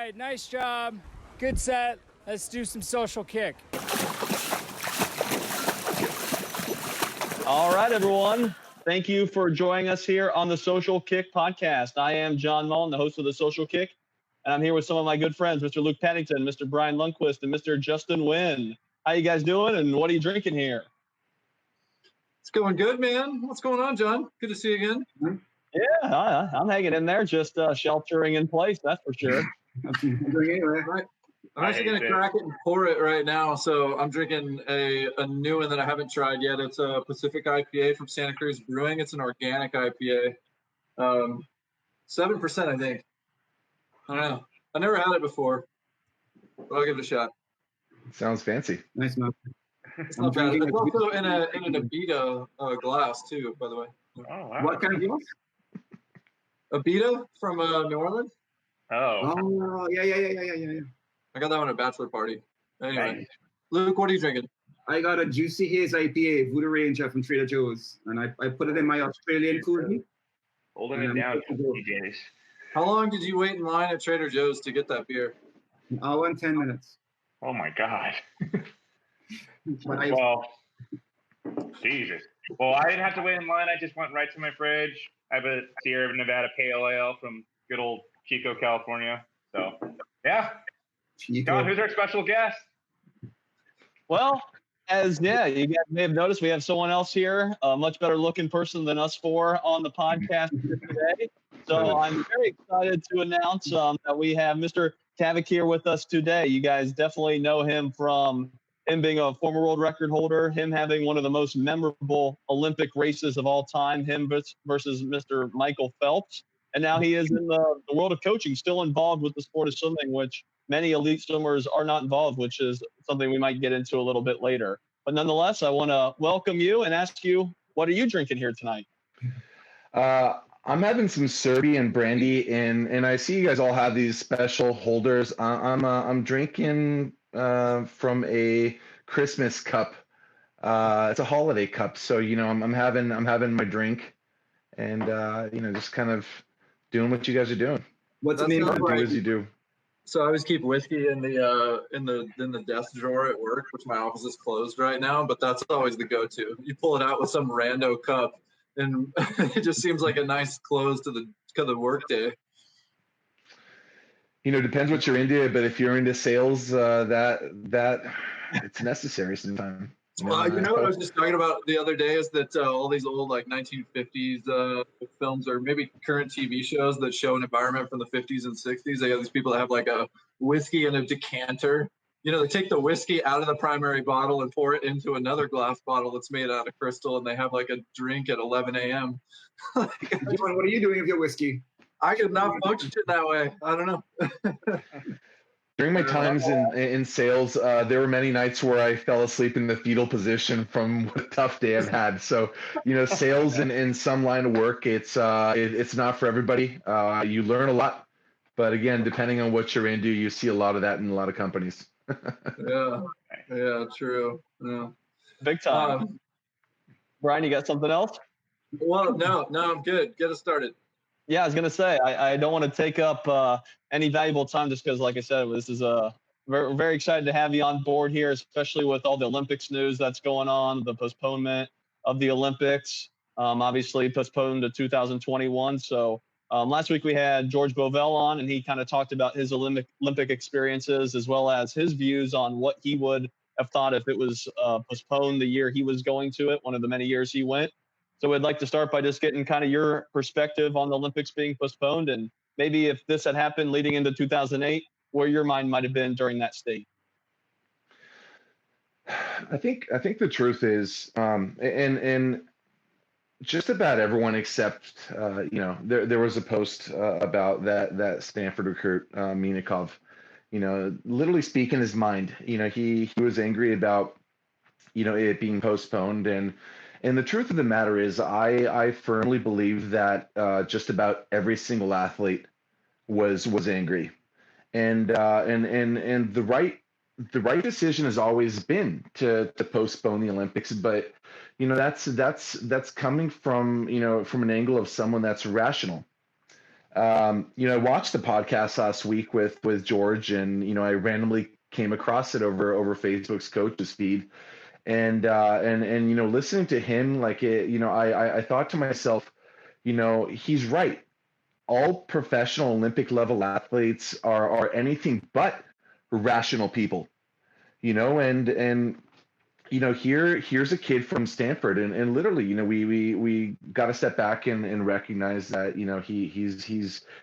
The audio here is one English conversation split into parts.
right, nice job. Good set. Let's do some social kick. All right, everyone. Thank you for joining us here on the Social Kick podcast. I am John Mullen, the host of the Social Kick, and I'm here with some of my good friends, Mr. Luke Pennington, Mr. Brian Lundquist, and Mr. Justin Wynn. How you guys doing, and what are you drinking here? It's going good, man. What's going on, John? Good to see you again. Yeah, I'm hanging in there, just sheltering in place, that's for sure. I'm actually going to crack it and pour it right now. So I'm drinking a new one that I haven't tried yet. It's a Pacific IPA from Santa Cruz Brewing. It's an organic IPA. 7%, I think. I don't know. I never had it before, but I'll give it a shot. Sounds fancy. Nice, man. It's not bad. It's also in a Abita glass, too, by the way. Oh, wow. What kind of glass? Abita from New Orleans. Oh, yeah. I got that one at a bachelor party. Anyway, Nice. Luke, what are you drinking? I got a Juicy Haze IPA, Voodoo Ranger from Trader Joe's, and I put it in my Australian coolie. Holding it down, DJs. How long did you wait in line at Trader Joe's to get that beer? An hour and 10 minutes. Oh my God. But I, Well, Jesus. Well, I didn't have to wait in line. I just went right to my fridge. I have a Sierra Nevada Pale Ale from good old Chico, California. So, yeah. John, who's our special guest? Well, you guys may have noticed, we have someone else here, a much better looking person than us four on the podcast today. So I'm very excited to announce that we have Mr. Cavic here with us today. You guys definitely know him from him being a former world record holder, him having one of the most memorable Olympic races of all time, him versus Mr. Michael Phelps. And now he is in the world of coaching, still involved with the sport of swimming, which many elite swimmers are not involved, which is something we might get into a little bit later. But nonetheless, I want to welcome you and ask you, what are you drinking here tonight? I'm having some Serbian brandy, and I see you guys all have these special holders. I'm drinking from a Christmas cup. It's a holiday cup, so I'm having my drink, and just kind of doing what you guys are doing. what's the name of Do as you do. So I always keep whiskey in the desk drawer at work, which my office is closed right now, but that's always the go-to. You pull it out with some rando cup, and it just seems like a nice close to the work day. Depends what you're into, but if you're into sales, that it's necessary sometimes. What I was just talking about the other day is that all these old 1950s films or maybe current TV shows that show an environment from the 50s and 60s, they have these people that have a whiskey in a decanter. They take the whiskey out of the primary bottle and pour it into another glass bottle that's made out of crystal, and they have a drink at 11 a.m. John, what are you doing with your whiskey? I could not function that way. I don't know. During my times in sales, there were many nights where I fell asleep in the fetal position from what a tough day I've had. So, sales in some line of work, it's not for everybody. You learn a lot, but again, depending on what you're into, you see a lot of that in a lot of companies. Yeah, true. Yeah. Big time. Brian, you got something else? Well, no, I'm good. Get us started. Yeah, I was going to say, I don't want to take up any valuable time just because, like I said, this is very, very excited to have you on board here, especially with all the Olympics news that's going on, the postponement of the Olympics, obviously postponed to 2021. So last week we had George Bovell on, and he kind of talked about his Olympic experiences as well as his views on what he would have thought if it was postponed the year he was going to it, one of the many years he went. So we'd like to start by just getting kind of your perspective on the Olympics being postponed, and maybe if this had happened leading into 2008, where your mind might have been during that state. I think the truth is, and just about everyone except, there was a post about that Stanford recruit, Minikov, literally speaking his mind. He was angry about, it being postponed, and the truth of the matter is, I firmly believe that just about every single athlete was angry, and the right decision has always been to postpone the Olympics, but that's coming from from an angle of someone that's rational. I watched the podcast last week with George, and I randomly came across it over Facebook's coaches feed, and listening to him, like I thought to myself, he's right. All professional Olympic level athletes are anything but rational people, and here's a kid from Stanford, and literally, we got to step back and recognize that,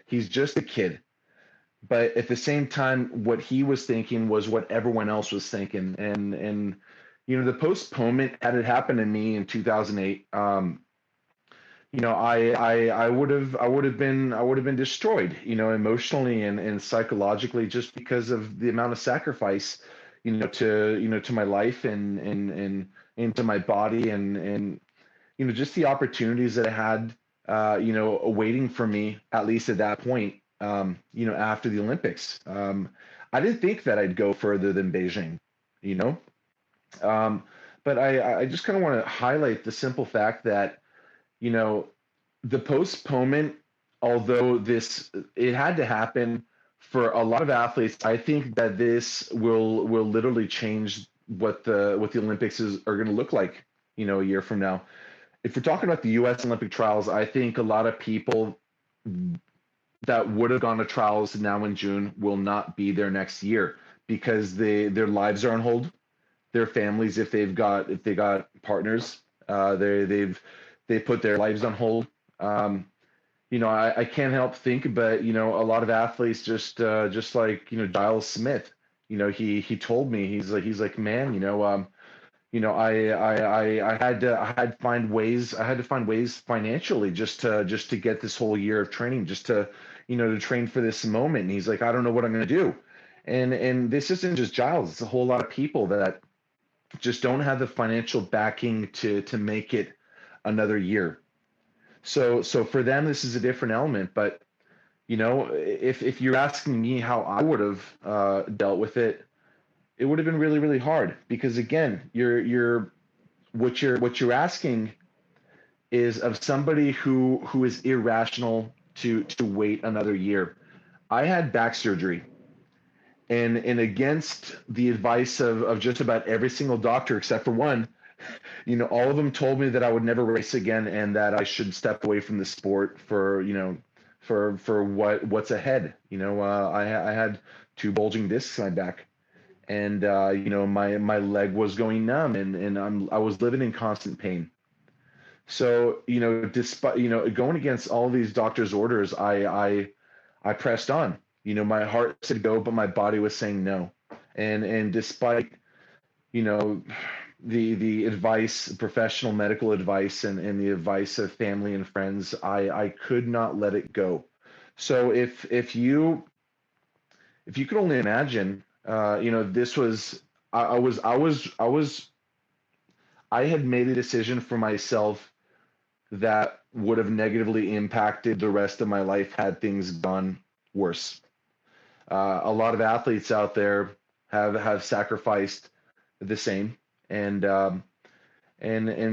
he's just a kid. But at the same time, what he was thinking was what everyone else was thinking. And the postponement, had it happened to me in 2008, I would have been destroyed, emotionally and psychologically, just because of the amount of sacrifice, to my life and to my body, and just the opportunities that I had, awaiting for me, at least at that point, after the Olympics. I didn't think that I'd go further than Beijing, you know. But I just kind of want to highlight the simple fact that, the postponement, although it had to happen for a lot of athletes, I think that this will literally change what the Olympics are going to look like, a year from now. If we're talking about the U.S. Olympic trials, I think a lot of people that would have gone to trials now in June will not be there next year, because their lives are on hold. Their families, if they got partners, they put their lives on hold. I can't help think, but a lot of athletes just like Giles Smith, he told me, he's like, man, I had to find ways financially just to get this whole year of training, just to to train for this moment. And he's like, I don't know what I'm going to do. And this isn't just Giles, it's a whole lot of people that just don't have the financial backing to make it another year. So for them, this is a different element. But if you're asking me how I would have dealt with it, it would have been really, really hard, because again, what you're asking is of somebody who is irrational to wait another year. I had back surgery, and against the advice of just about every single doctor except for one, all of them told me that I would never race again, and that I should step away from the sport for what's ahead. I had two bulging discs in my back, and my leg was going numb, and I was living in constant pain. So despite going against all these doctors' orders, I pressed on. My heart said go, but my body was saying no. And despite the advice, professional medical advice, and the advice of family and friends, I could not let it go. So if you could only imagine, this was I had made a decision for myself that would have negatively impacted the rest of my life had things gone worse. A lot of athletes out there have sacrificed the same, and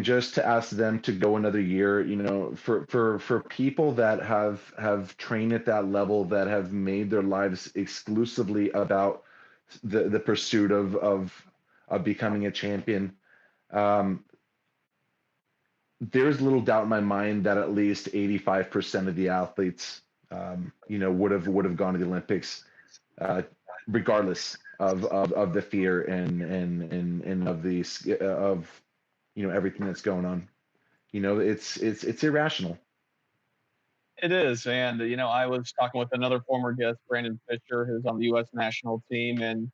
just to ask them to go another year, for people that have trained at that level, that have made their lives exclusively about the pursuit of becoming a champion, there's little doubt in my mind that at least 85% of the athletes, would have gone to the Olympics, regardless of the fear and of everything that's going on. It's irrational. It is. And, I was talking with another former guest, Brandon Fisher, who's on the U.S. national team, and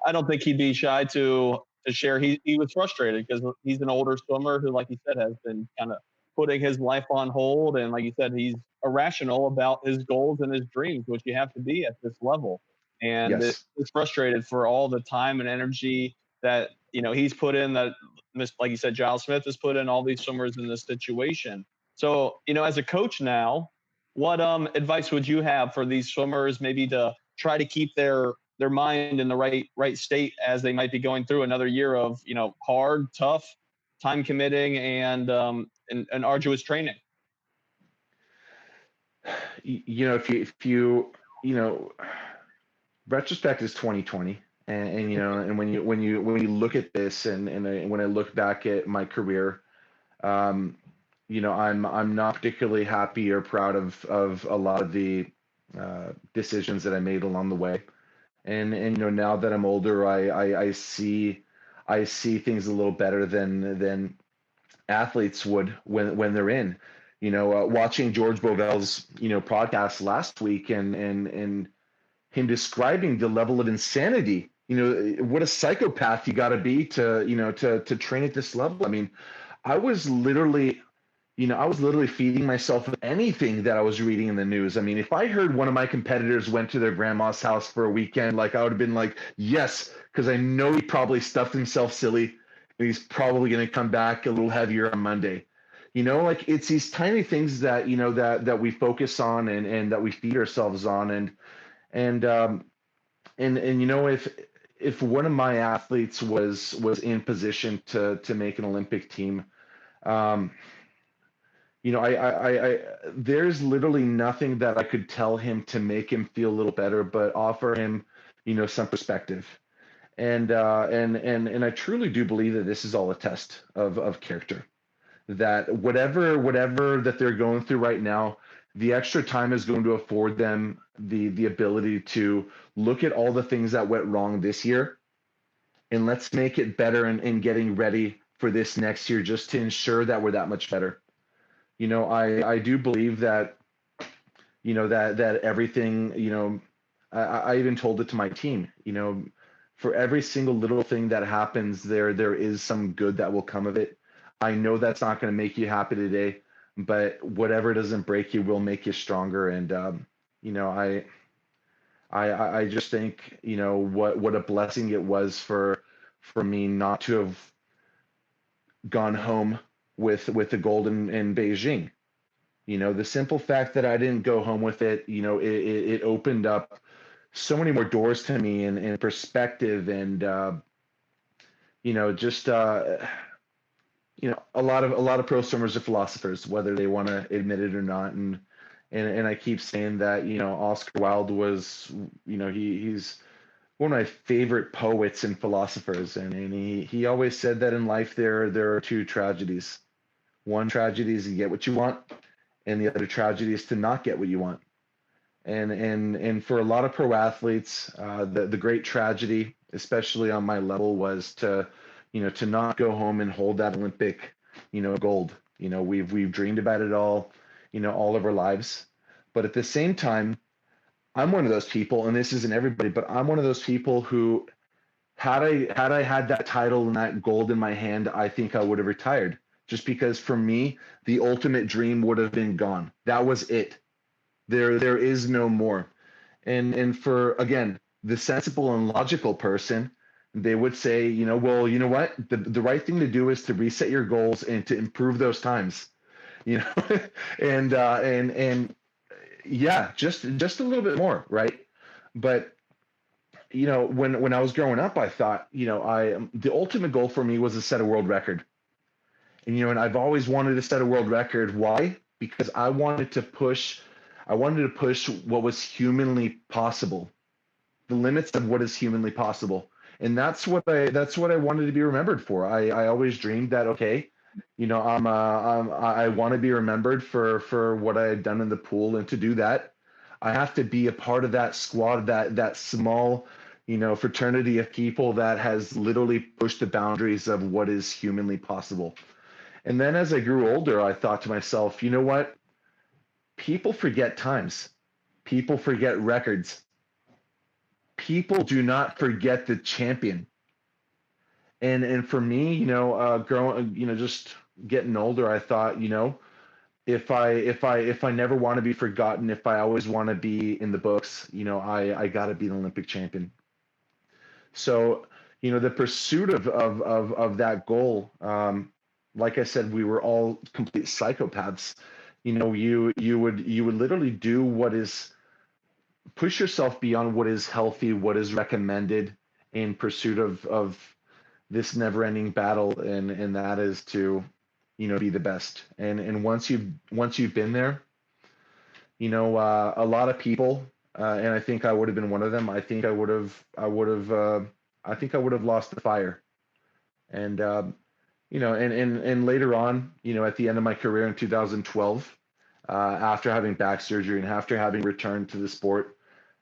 I don't think he'd be shy to share. He was frustrated because he's an older swimmer who, like he said, has been kind of putting his life on hold. And like you said, he's irrational about his goals and his dreams, which you have to be at this level. And Yes. it's frustrated for all the time and energy that, he's put in, that, like you said, Giles Smith has put in, all these swimmers in this situation. So, as a coach now, what advice would you have for these swimmers, maybe to try to keep their mind in the right state as they might be going through another year of, hard, tough, time committing, and arduous training? you know, retrospect is 2020, and and when you look at this, when I look back at my career, um, I'm not particularly happy or proud of a lot of the decisions that I made along the way. And now that I'm older, I see things a little better than athletes would when they're in. Watching George Bovel's podcast last week, and him describing the level of insanity. What a psychopath you got to be to train at this level. I mean, I was literally feeding myself with anything that I was reading in the news. I mean, if I heard one of my competitors went to their grandma's house for a weekend, like, I would have been like, yes, because I know he probably stuffed himself silly, and he's probably going to come back a little heavier on Monday. Like, it's these tiny things that that we focus on, and that we feed ourselves on, and if one of my athletes was in position to make an Olympic team, um, I there's literally nothing that I could tell him to make him feel a little better, but offer him, some perspective. And I truly do believe that this is all a test of character. That whatever that they're going through right now, the extra time is going to afford them the ability to look at all the things that went wrong this year, and let's make it better in getting ready for this next year, just to ensure that we're that much better. I do believe that, that everything, I even told it to my team, for every single little thing that happens, there is some good that will come of it. I know that's not going to make you happy today, but whatever doesn't break you will make you stronger. And, I just think, what a blessing it was for me not to have gone home with the gold in Beijing. The simple fact that I didn't go home with it, it opened up so many more doors to me, and perspective, and just a lot of pro swimmers are philosophers, whether they want to admit it or not. And I keep saying that, Oscar Wilde was, he's one of my favorite poets and philosophers, and he always said that in life there are two tragedies. One tragedy is you get what you want, and the other tragedy is to not get what you want. And for a lot of pro athletes, the great tragedy, especially on my level, was to not go home and hold that Olympic, gold. We've dreamed about it all of our lives. But at the same time, I'm one of those people, and this isn't everybody, but I'm one of those people who, had I had that title and that gold in my hand, I think I would have retired. Just because for me, the ultimate dream would have been gone. That was it. There is no more. And for, again, the sensible and logical person, they would say, well, you know what? The right thing to do is to reset your goals and to improve those times. And yeah, just a little bit more, right? But when I was growing up, I thought, the ultimate goal for me was to set a world record. And I've always wanted to set a world record. Why? Because I wanted to push what was humanly possible, the limits of what is humanly possible. And that's what I wanted to be remembered for. I always dreamed that, okay, I want to be remembered for what I had done in the pool, and to do that, I have to be a part of that squad, that small, fraternity of people that has literally pushed the boundaries of what is humanly possible. And then as I grew older, I thought to myself, you know what? People forget times. People forget records. People do not forget the champion. And for me, growing, just getting older, I thought, if I never want to be forgotten, if I always want to be in the books, I got to be an Olympic champion. So, the pursuit of that goal, like I said, we were all complete psychopaths. You would literally do what is, push yourself beyond what is healthy, what is recommended, in pursuit of this never-ending battle, and that is to, be the best. And once you've been there, a lot of people, and I think I would have been one of them. I think I would have lost the fire. And and later on, at the end of my career in 2012, after having back surgery and after having returned to the sport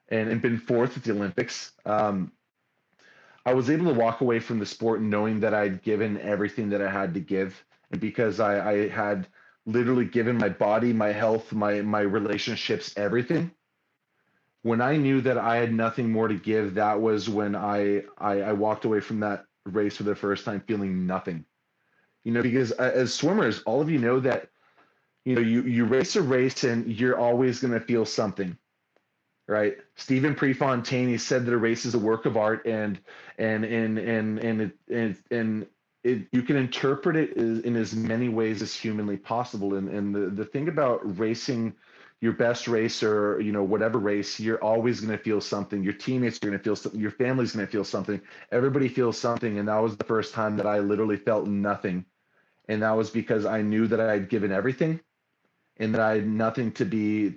and been fourth at the Olympics, I was able to walk away from the sport knowing that I'd given everything that I had to give, and because I had literally given my body, my health, my relationships, everything. When I knew that I had nothing more to give, that was when I walked away from that race for the first time feeling nothing. Because as swimmers, all of you know that you race a race and you're always going to feel something, right? Stephen Prefontaine, he said that a race is a work of art, and you can interpret it in as many ways as humanly possible. And the thing about racing your best race, or whatever race, you're always going to feel something. Your teammates are going to feel something. Your family's going to feel something. Everybody feels something. And that was the first time that I literally felt nothing. And that was because I knew that I had given everything, and that I had nothing to be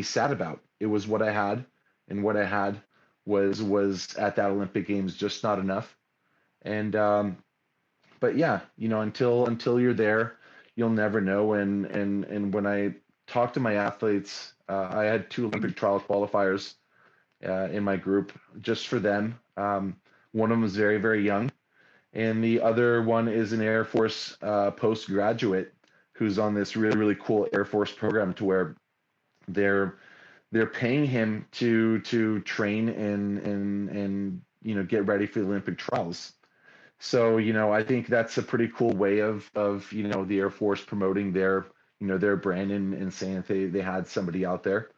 sad about. It was what I had, and what I had was at that Olympic Games just not enough. And but yeah, until you're there, you'll never know. And when I talk to my athletes, I had 2 Olympic trial qualifiers in my group just for them. One of them was very, very young, and the other one is an Air Force postgraduate who's on this really, really cool Air Force program, to where they're paying him to train and get ready for the Olympic trials. So I think that's a pretty cool way of the Air Force promoting their their brand and saying that they had somebody out there.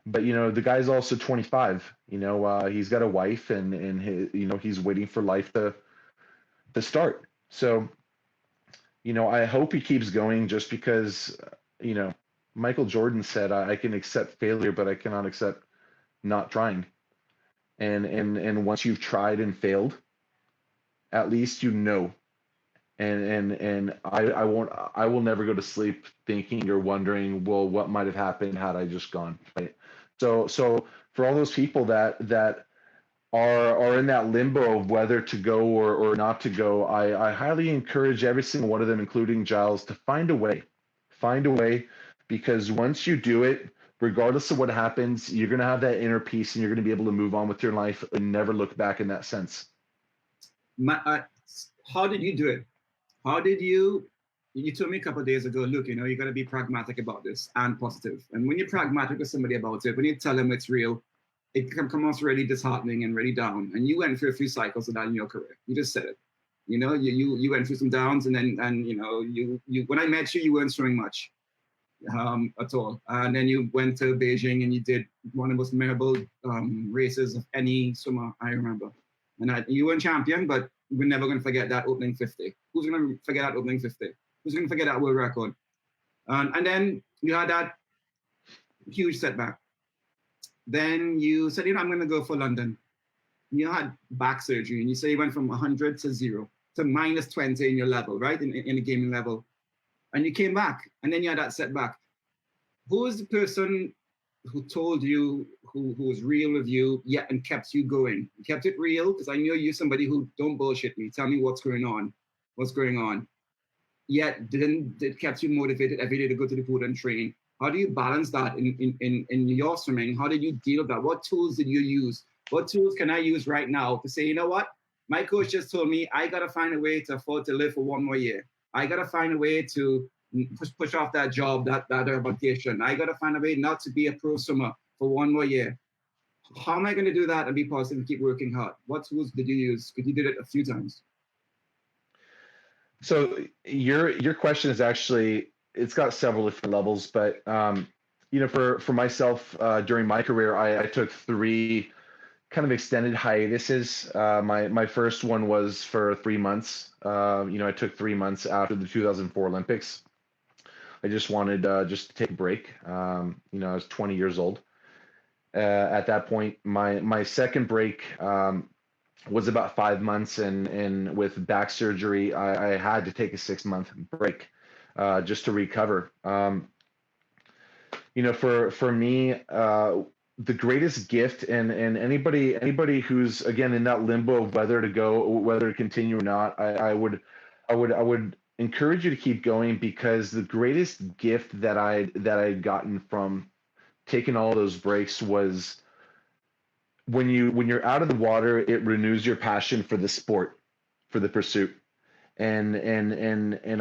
But the guy's also 25. He's got a wife, and he's waiting for life to start. So I hope he keeps going, just because Michael Jordan said, I can accept failure, but I cannot accept not trying. And once you've tried and failed, at least and I will never go to sleep thinking or wondering, well, what might have happened had I just gone, right? So for all those people that are in that limbo of whether to go or not to go, I highly encourage every single one of them, including Giles, to find a way, because once you do it, regardless of what happens, you're going to have that inner peace, and you're going to be able to move on with your life and never look back in that sense. How did you do it? How did you told me a couple of days ago, look, you got to be pragmatic about this and positive. And when you're pragmatic with somebody about it, when you tell them it's real, it can come off really disheartening and really down. And you went through a few cycles of that in your career. You just said it. You went through some downs, and then you when I met you, you weren't swimming much at all. And then you went to Beijing, and you did one of the most memorable races of any swimmer I remember. And you weren't champion, but we're never going to forget that opening 50. Who's going to forget that opening 50? Who's going to forget that world record? And then you had that huge setback. Then you said, I'm going to go for London. You had back surgery, and you say you went from 100 to 0 to minus 20 in your level, right? In the gaming level. And you came back, and then you had that setback. Who was the person who told you, who was real with you, yet and kept you going? You kept it real, because I know you're somebody who don't bullshit me. Tell me what's going on. Yet it kept you motivated every day to go to the pool and train. How do you balance that in your swimming? How did you deal with that? What tools did you use? What tools can I use right now to say, you know what? My coach just told me I got to find a way to afford to live for one more year. I got to find a way to push off that job, that vacation. I got to find a way not to be a pro swimmer for one more year. How am I going to do that and be positive and keep working hard? What tools did you use? Because you did it a few times. So your question is actually, it's got several different levels, but for myself, during my career, I took 3 kind of extended hiatuses. My first one was for 3 months. I took 3 months after the 2004 Olympics. I just wanted just to take a break. I was 20 years old at that point. My second break was about 5 months, and with back surgery, I had to take a 6-month break just to recover. for me, the greatest gift, and anybody who's again in that limbo of whether to go, whether to continue or not, I would encourage you to keep going, because the greatest gift that I'd gotten from taking all those breaks was when you're out of the water, it renews your passion for the sport, for the pursuit. And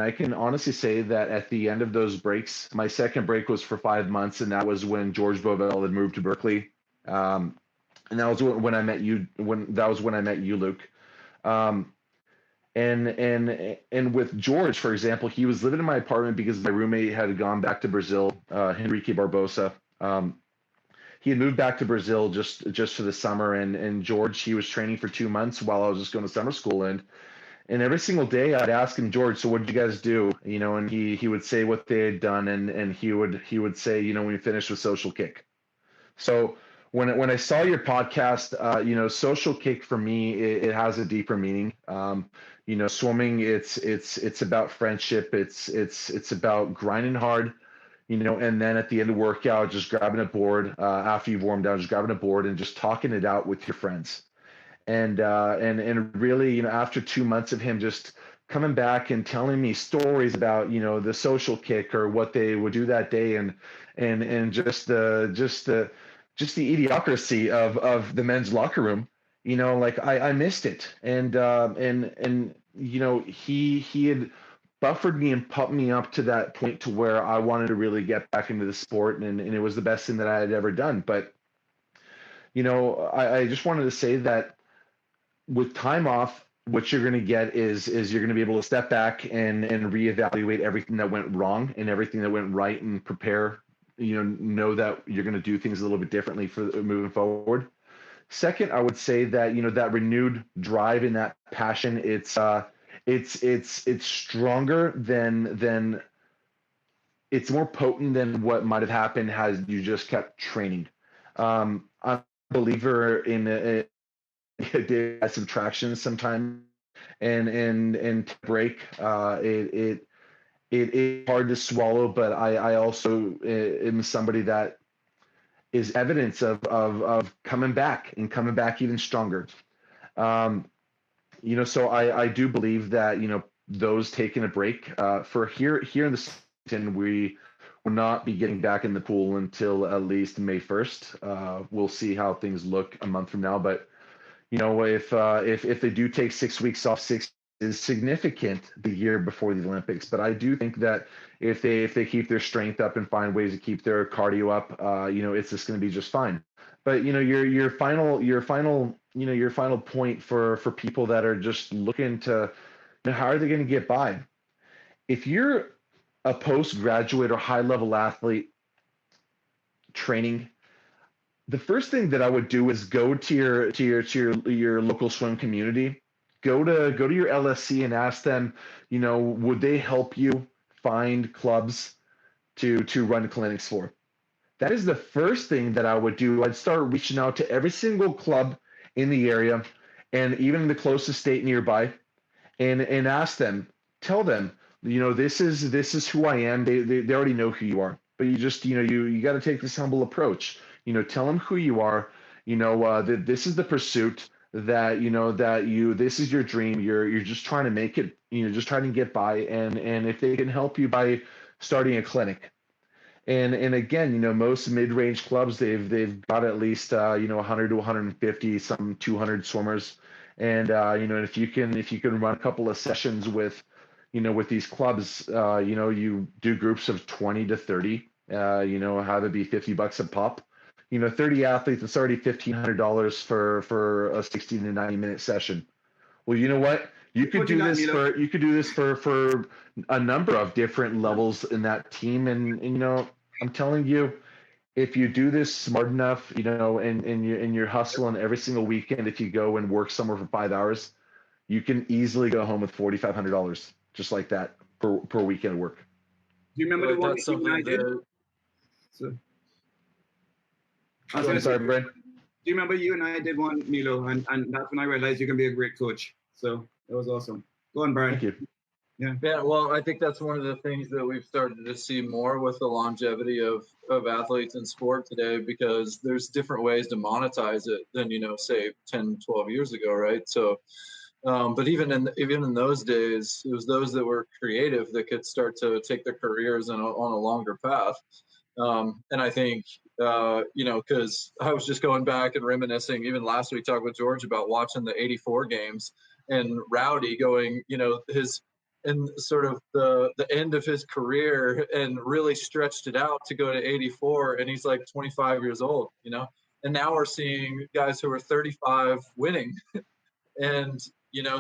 I can honestly say that at the end of those breaks, my second break was for 5 months, and that was when George Bovell had moved to Berkeley, and that was when I met you. When I met you, Luke. And with George, for example, he was living in my apartment because my roommate had gone back to Brazil, Henrique Barbosa. He had moved back to Brazil just for the summer, and George, he was training for 2 months while I was just going to summer school, and every single day I'd ask him, George, so what did you guys do? And he would say what they had done, and he would say, we finished with Social Kick. So when I saw your podcast, Social Kick for me, it has a deeper meaning. Swimming, it's about friendship. It's about grinding hard, and then at the end of the workout, just grabbing a board, after you've warmed down, just grabbing a board and just talking it out with your friends. And really, after 2 months of him just coming back and telling me stories about, the Social Kick or what they would do that day, and just the idiocracy of the men's locker room, I missed it. And he had buffered me and pumped me up to that point to where I wanted to really get back into the sport, and it was the best thing that I had ever done. But I just wanted to say that with time off, what you're going to get is you're going to be able to step back and reevaluate everything that went wrong and everything that went right, and prepare, know that you're going to do things a little bit differently for moving forward. Second, I would say that, that renewed drive and that passion, it's stronger than it's more potent than what might have happened had you just kept training. I'm a believer in subtraction sometimes, and break. It is hard to swallow, but I also am somebody that is evidence of coming back and coming back even stronger. So I do believe that, those taking a break, for here in the season, we will not be getting back in the pool until at least May 1st. We'll see how things look a month from now, but if they do take 6 weeks off, 6 is significant the year before the Olympics. But I do think that if they keep their strength up and find ways to keep their cardio up, it's just going to be just fine. But your final point for people that are just looking to, how are they going to get by? If you're a postgraduate or high level athlete training, the first thing that I would do is go to your local swim community. Go to your LSC and ask them, would they help you find clubs to run clinics for? That is the first thing that I would do. I'd start reaching out to every single club in the area, and even the closest state nearby, and ask them, tell them, this is who I am. They already know who you are, but you just, you got to take this humble approach. Tell them who you are. That this is the pursuit, that this is your dream. You're just trying to make it. Just trying to get by. And if they can help you by starting a clinic, and again, most mid-range clubs, they've got at least 100 to 150, some 200 swimmers, and if you can run a couple of sessions with these clubs, you do groups of 20 to 30, have it be $50 a pop. 30 athletes, it's already $1,500 for a 60 to 90 minute session. Well, you know what? You could do this for a number of different levels in that team. And I'm telling you, if you do this smart enough, and you're hustling every single weekend, if you go and work somewhere for 5 hours, you can easily go home with $4,500 just like that per weekend of work. Do you remember the one that you and I did? I'm sorry, Brent. Do you remember you and I did one, Milo? And that's when I realized you can be a great coach. So that was awesome. Go on, Brian. Thank you. Yeah, well, I think that's one of the things that we've started to see more with the longevity of athletes in sport today, because there's different ways to monetize it than, say 10, 12 years ago, right? So, but even in those days, it was those that were creative that could start to take their careers on a longer path. And I think, because I was just going back and reminiscing, even last week, talking with George about watching the '84 games and Rowdy going, his in sort of the end of his career and really stretched it out to go to '84, and he's like 25 years old, and now we're seeing guys who are 35 winning. And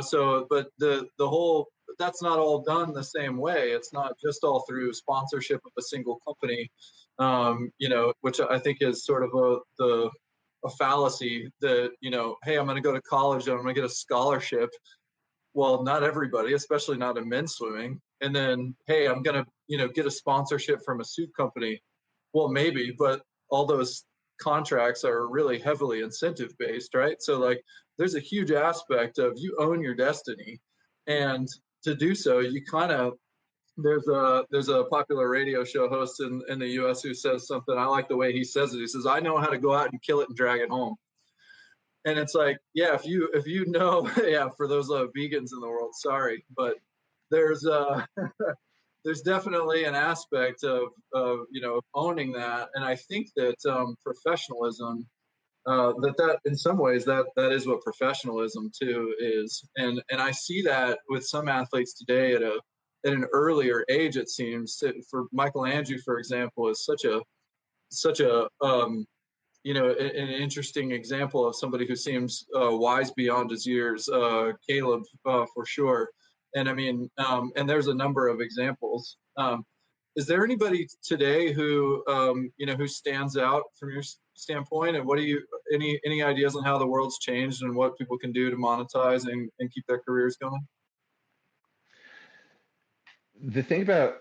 so, but the whole, that's not all done the same way. It's not just all through sponsorship of a single company, which I think is sort of a fallacy that, hey, I'm going to go to college and I'm going to get a scholarship. Well, not everybody, especially not in men's swimming. And then, hey, I'm going to, get a sponsorship from a suit company. Well, maybe, but all those contracts are really heavily incentive based, right? So like there's a huge aspect of you own your destiny. And to do so, you kind of, there's a popular radio show host in the US who says something. I like the way he says it. He says, I know how to go out and kill it and drag it home. And it's like, yeah, if you know, yeah, for those vegans in the world, sorry, but there's there's definitely an aspect of owning that. And I think that professionalism, that in some ways that is what professionalism too is. And I see that with some athletes today at an earlier age. It seems for Michael Andrew, for example, is such a an interesting example of somebody who seems wise beyond his years. Caleb, for sure. And I mean, and there's a number of examples. Is there anybody today who who stands out from your standpoint? And what do you any ideas on how the world's changed and what people can do to monetize and keep their careers going? The thing about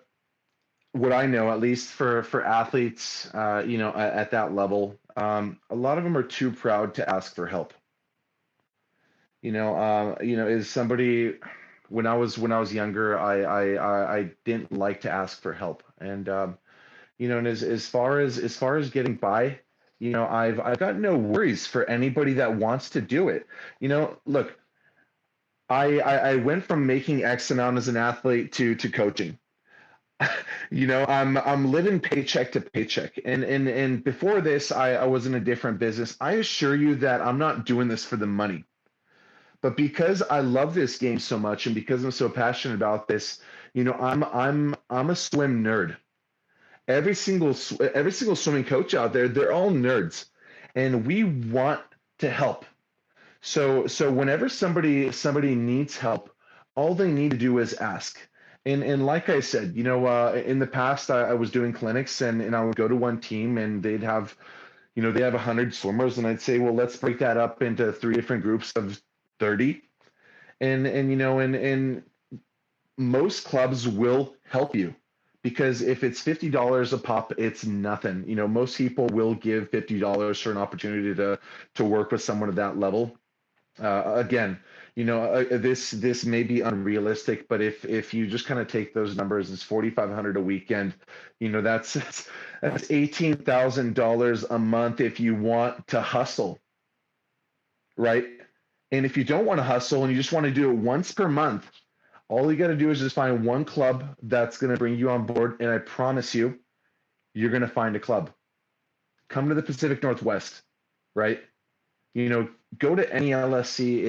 what I know, at least for athletes, at that level, a lot of them are too proud to ask for help. Is somebody, when I was younger, I didn't like to ask for help, and and as far as getting by, I've got no worries for anybody that wants to do it. Look, I went from making X amount as an athlete to coaching. I'm living paycheck to paycheck, and before this, I was in a different business. I assure you that I'm not doing this for the money, but because I love this game so much, and because I'm so passionate about this, I'm a swim nerd. Every single swimming coach out there, they're all nerds, and we want to help. So whenever somebody needs help, all they need to do is ask. And like I said, in the past, I was doing clinics, and I would go to one team, and they'd have, they have 100 swimmers, and I'd say, well, let's break that up into 3 different groups of 30, and most clubs will help you, because if it's $50 a pop, it's nothing. Most people will give $50 for an opportunity to work with someone at that level. Again, this may be unrealistic, but if you just kind of take those numbers, it's $4,500 a weekend. That's $18,000 a month if you want to hustle, right? And if you don't want to hustle and you just want to do it once per month, all you got to do is just find one club that's going to bring you on board, and I promise you, you're going to find a club. Come to the Pacific Northwest, right? Go to any LSC.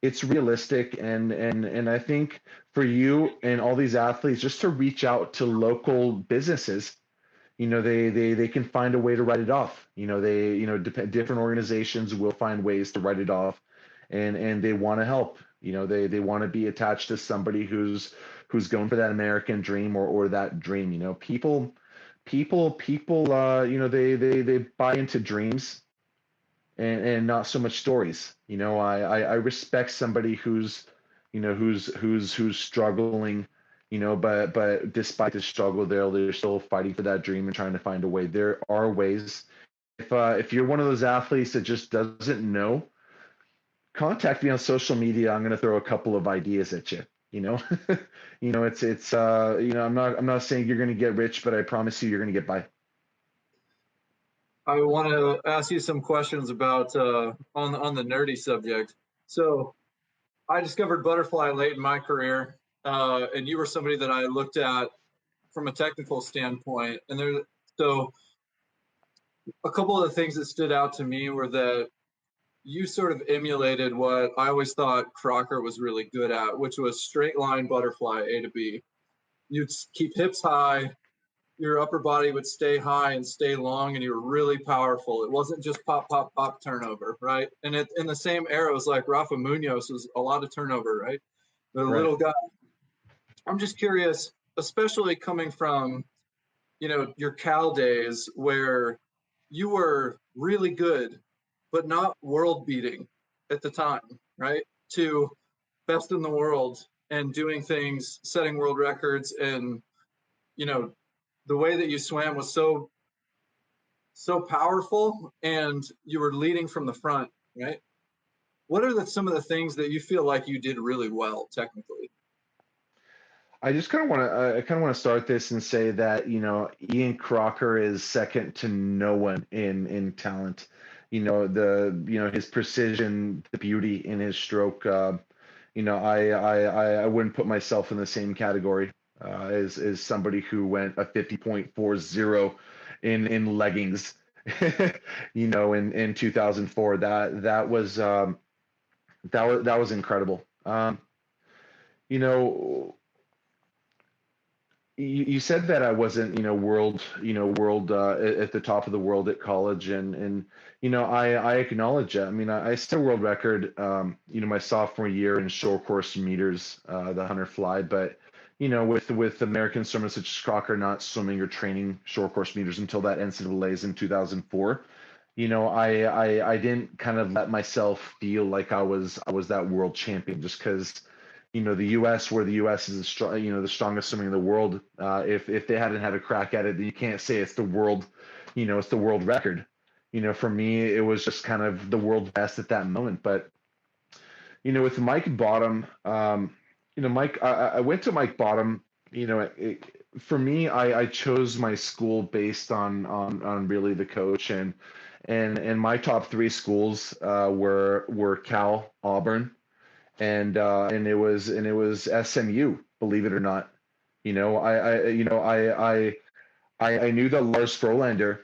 It's realistic, and I think for you and all these athletes, just to reach out to local businesses, they can find a way to write it off. Different organizations will find ways to write it off, and they want to help. They want to be attached to somebody who's going for that American dream or that dream. People they buy into dreams and not so much stories. I respect somebody who's struggling, but despite the struggle, they're still fighting for that dream and trying to find a way. There are ways. If you're one of those athletes that just doesn't know, contact me on social media. I'm going to throw a couple of ideas at you. you know. It's I'm not saying you're going to get rich, but I promise you you're going to get by. I want to ask you some questions about on the nerdy subject. So I discovered butterfly late in my career, and you were somebody that I looked at from a technical standpoint. And so a couple of the things that stood out to me were that you sort of emulated what I always thought Crocker was really good at, which was straight line butterfly A to B. You'd keep hips high, your upper body would stay high and stay long, and you were really powerful. It wasn't just pop, pop, pop turnover, right? And in the same era, it was like Rafa Munoz was a lot of turnover, right? The Right. little guy. I'm just curious, especially coming from, your Cal days where you were really good, but not world beating at the time, right? To best in the world and doing things, setting world records, and the way that you swam was so powerful, and you were leading from the front, right? What are some of the things that you feel like you did really well technically? I just kind of want to start this and say that Ian Crocker is second to no one in talent. His precision, the beauty in his stroke. I wouldn't put myself in the same category as somebody who went a 50.40 in leggings. In 2004. That was incredible. You said that I wasn't, world at the top of the world at college, and I acknowledge that. I mean, I set a world record, my sophomore year in short course meters, the 100 fly, but with American swimmers such as Crocker not swimming or training short course meters until that NCAA's in 2004. I didn't kind of let myself feel like I was that world champion just because the U.S., where the U.S. is the strongest swimming in the world. If they hadn't had a crack at it, then you can't say it's the world, it's the world record. For me, it was just kind of the world's best at that moment. But with Mike Bottom, Mike, I went to Mike Bottom. For me, I chose my school based on really the coach, and my top three schools were Cal, Auburn, and it was SMU, believe it or not. I knew that Lars Frolander,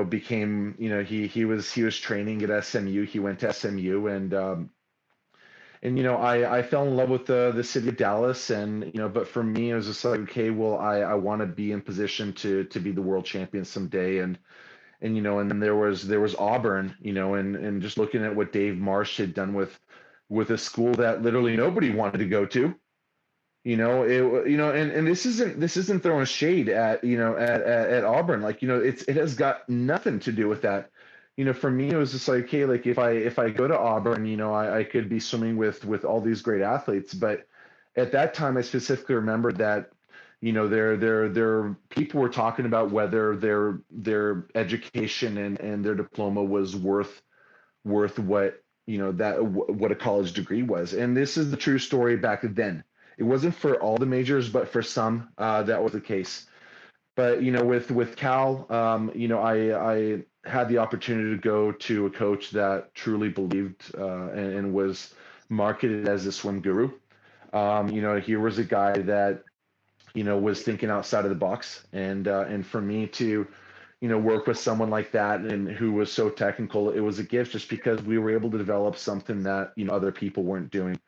became, he was training at SMU. He went to SMU, and I fell in love with the city of Dallas, and but for me, it was just like, okay, well, I want to be in position to be the world champion someday, and then there was Auburn, and just looking at what Dave Marsh had done with a school that literally nobody wanted to go to, and this isn't throwing shade at at Auburn, like it has got nothing to do with that. For me, it was just like, okay, like if I go to Auburn, I could be swimming with all these great athletes, but at that time I specifically remembered that their people were talking about whether their education and their diploma was worth what what a college degree was. And this is the true story back then. It wasn't for all the majors, but for some, that was the case. But with Cal, I had the opportunity to go to a coach that truly believed and was marketed as a swim guru. Here was a guy that was thinking outside of the box, and for me to work with someone like that and who was so technical, it was a gift just because we were able to develop something that other people weren't doing.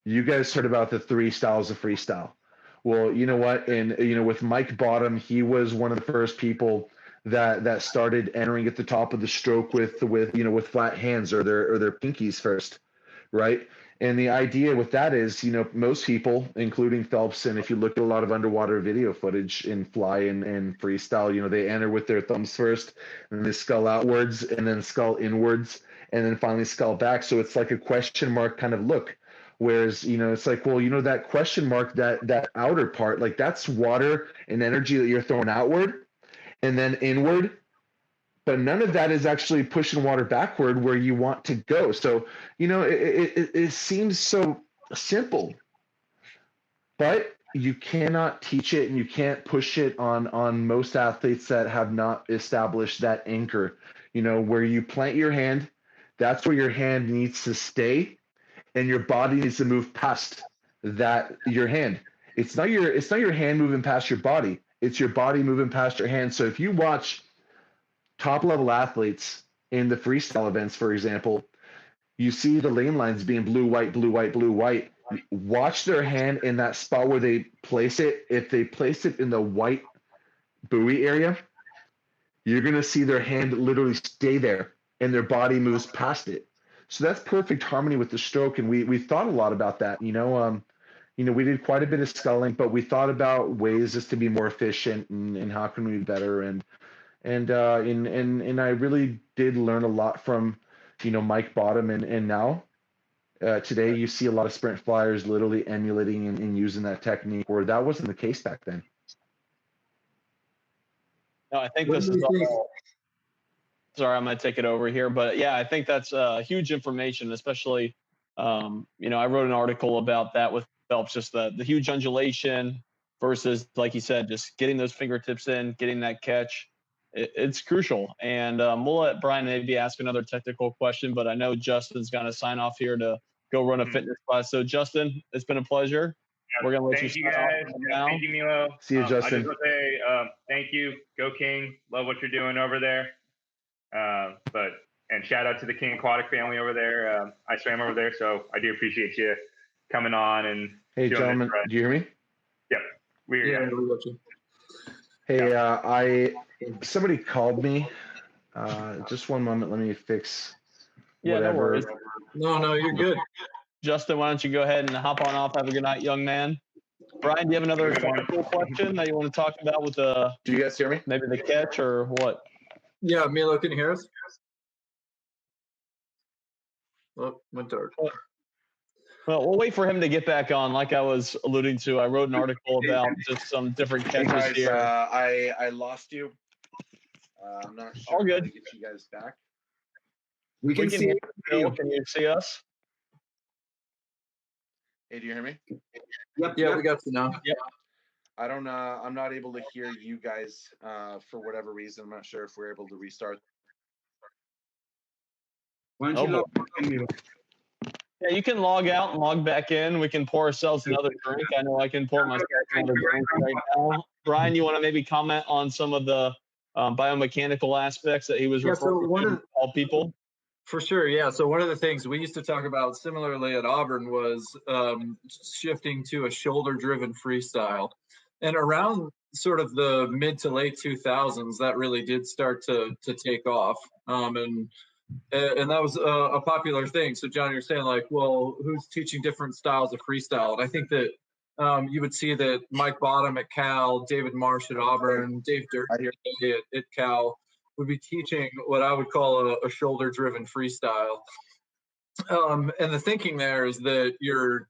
You guys heard about the 3 styles of freestyle. Well, you know what? And with Mike Bottom, he was one of the first people that started entering at the top of the stroke with flat hands or their pinkies first, right? And the idea with that is, most people, including Phelps, and if you look at a lot of underwater video footage in fly and freestyle, they enter with their thumbs first, and they scull outwards, and then scull inwards, and then finally scull back. So it's like a question mark kind of look. Whereas, it's like, well, that question mark, that outer part, like that's water and energy that you're throwing outward and then inward. But none of that is actually pushing water backward where you want to go. So, it seems so simple, but you cannot teach it and you can't push it on most athletes that have not established that anchor. Where you plant your hand, that's where your hand needs to stay, and your body needs to move past your hand. It's not your hand moving past your body. It's your body moving past your hand. So if you watch top level athletes in the freestyle events, for example, you see the lane lines being blue, white, blue, white, blue, white. Watch their hand in that spot where they place it. If they place it in the white buoy area, you're going to see their hand literally stay there and their body moves past it. So that's perfect harmony with the stroke. And we thought a lot about that. We did quite a bit of sculling, but we thought about ways just to be more efficient and how can we be better. And I really did learn a lot from, Mike Bottom and now. Today, you see a lot of sprint flyers literally emulating and using that technique, where that wasn't the case back then. No, I think this is all. Sorry, I'm going to take it over here, but yeah, I think that's huge information, especially, I wrote an article about that with Phelps, just the huge undulation versus, like you said, just getting those fingertips in, getting that catch. It's crucial. And we'll let Brian maybe ask another technical question, but I know Justin's going to sign off here to go run a fitness class. So Justin, it's been a pleasure. We're going to let thank you guys. now. Thank you, Milo. See you, I Justin. just want to say thank you. Go King. Love what you're doing over there. And shout out to the King Aquatic family over there. I swam over there, so I do appreciate you coming on and Hey, gentlemen, do you hear me? Yep. Yeah, we got you. Hey, somebody called me. Just one moment. Let me fix whatever. No worries. No, you're good. Justin, why don't you go ahead and hop on off? Have a good night, young man. Brian, do you have another technical question that you want to talk about with Do you guys hear me? maybe the catch or what? Yeah, Milo, can you hear us? Oh, went dark. Well, we'll wait for him to get back on. Like I was alluding to, I wrote an article about just some different Hey catches guys, here. I lost you. I'm not sure All good. how to get you guys back. We can see hear you. you. Can you see us? Hey, do you hear me? Yep, Yeah, yep. we got you now. I don't. I'm not able to hear you guys for whatever reason. I'm not sure if we're able to restart. Why don't you Oh, log in, Milo? Yeah, you can log out and log back in. We can pour ourselves another drink. I know I can pour myself another drink right now. Brian, you want to maybe comment on some of the biomechanical aspects that he was referring to all people? For sure, yeah. So one of the things we used to talk about similarly at Auburn was shifting to a shoulder-driven freestyle. And around sort of the mid to late 2000s, that really did start to take off. And that was a popular thing. So John, you're saying like, well, who's teaching different styles of freestyle? And I think that you would see that Mike Bottom at Cal, David Marsh at Auburn, Dave Durkee at Cal would be teaching what I would call a shoulder-driven freestyle. And the thinking there is that your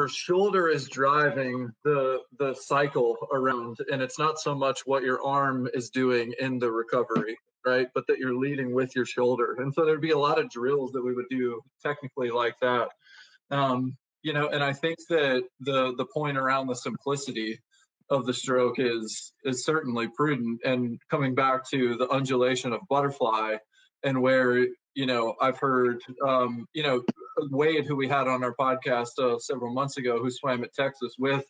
shoulder is driving the cycle around, and it's not so much what your arm is doing in the recovery, right? But that you're leading with your shoulder. And so there'd be a lot of drills that we would do technically like that. And I think that the point around the simplicity of the stroke is certainly prudent. And coming back to the undulation of butterfly, and where I've heard Wade, who we had on our podcast several months ago, who swam at Texas with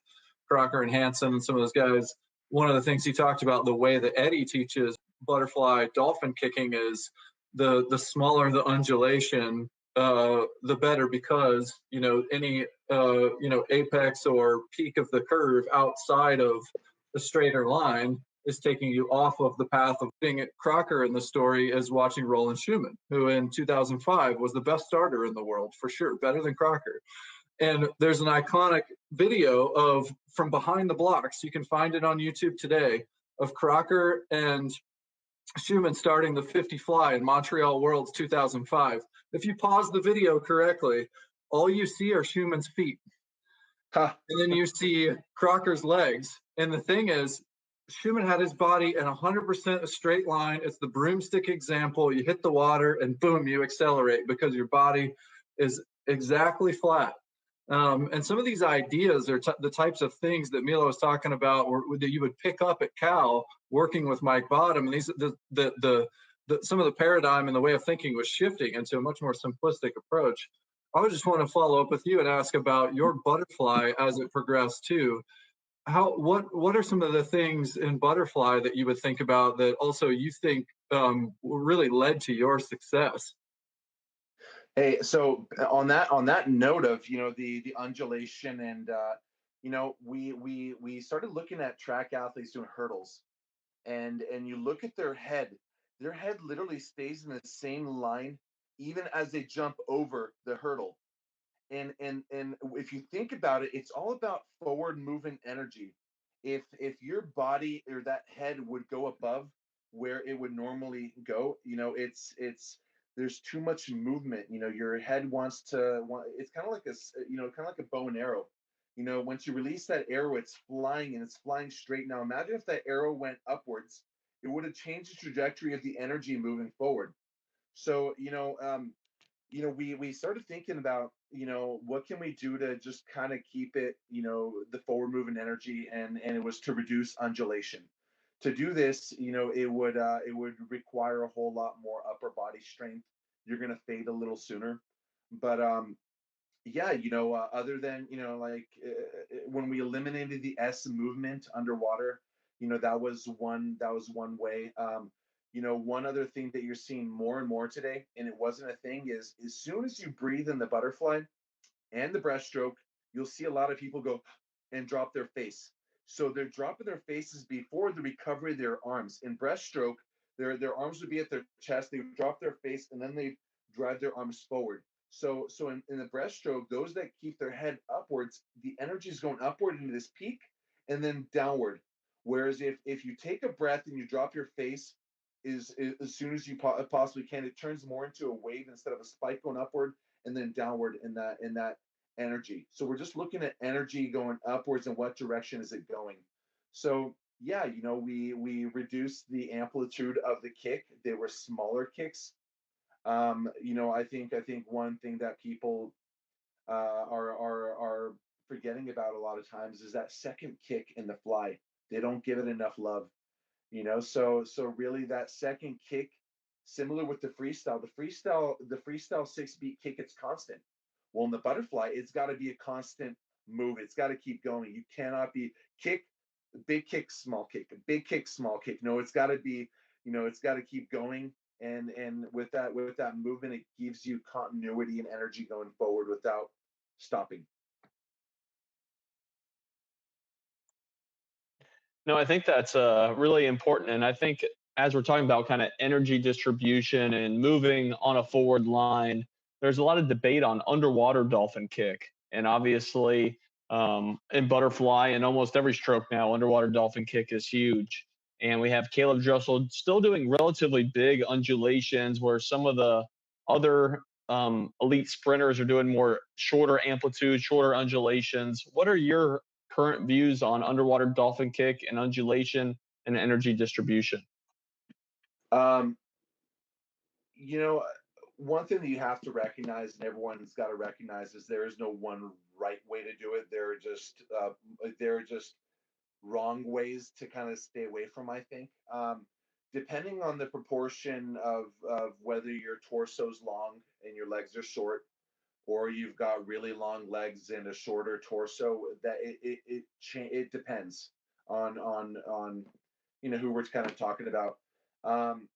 Crocker and Hansen and some of those guys. One of the things he talked about, the way that Eddie teaches butterfly dolphin kicking, is the smaller the undulation, the better, because any apex or peak of the curve outside of the straighter line is taking you off of the path of being at Crocker. In the story is watching Roland Schumann, who in 2005 was the best starter in the world, for sure, better than Crocker. And there's an iconic video of from behind the blocks, you can find it on YouTube today, of Crocker and Schumann starting the 50 fly in Montreal Worlds 2005. If you pause the video correctly, all you see are Schumann's feet. And then you see Crocker's legs. And the thing is, Schumann had his body in 100% a straight line. It's the broomstick example. You hit the water and boom, you accelerate because your body is exactly flat. And some of these ideas are the types of things that Milo was talking about, or that you would pick up at Cal working with Mike Bottom. And these some of the paradigm and the way of thinking was shifting into a much more simplistic approach. I would just want to follow up with you and ask about your butterfly as it progressed too. What are some of the things in butterfly that you would think about that also you think really led to your success? Hey, so on that note of the undulation and we started looking at track athletes doing hurdles, and you look at their head literally stays in the same line even as they jump over the hurdle. And if you think about it, it's all about forward movement energy. If your body or that head would go above where it would normally go, it's there's too much movement. Your head it's kind of like kind of like a bow and arrow. Once you release that arrow, it's flying and it's flying straight. Now imagine if that arrow went upwards, it would have changed the trajectory of the energy moving forward. So we started thinking about what can we do to just kind of keep it the forward moving energy, and it was to reduce undulation. To do this, it would require a whole lot more upper body strength. You're going to fade a little sooner. But yeah, other than when we eliminated the S movement underwater, that was one way. One other thing that you're seeing more and more today, and it wasn't a thing, is as soon as you breathe in the butterfly and the breaststroke, you'll see a lot of people go and drop their face. So they're dropping their faces before the recovery of their arms. In breaststroke, their arms would be at their chest, they would drop their face, and then they drive their arms forward. So in the breaststroke, those that keep their head upwards, the energy is going upward into this peak and then downward. Whereas if you take a breath and you drop your face is as soon as you possibly can, it turns more into a wave instead of a spike going upward and then downward in that energy. So we're just looking at energy going upwards and what direction is it going. So yeah, we reduced the amplitude of the kick. They were smaller kicks. I think one thing that people are forgetting about a lot of times is that second kick in the fly. They don't give it enough love. So really that second kick, similar with the freestyle 6 beat kick, it's constant. Well, in the butterfly, it's got to be a constant move. It's got to keep going. You cannot be kick, big kick, small kick, big kick, small kick. No, it's got to be, it's got to keep going. And with that movement, it gives you continuity and energy going forward without stopping. No, I think that's really important. And I think as we're talking about kind of energy distribution and moving on a forward line, there's a lot of debate on underwater dolphin kick. And obviously, in butterfly and almost every stroke now, underwater dolphin kick is huge. And we have Caleb Dressel still doing relatively big undulations, where some of the other elite sprinters are doing more shorter amplitude, shorter undulations. What are your current views on underwater dolphin kick and undulation and energy distribution? Um, you know, one thing that you have to recognize, and everyone's got to recognize, is there is no one right way to do it. There are just wrong ways to kind of stay away from. I think, depending on the proportion of whether your torso's long and your legs are short, or you've got really long legs and a shorter torso, that it depends on who we're kind of talking about. Um,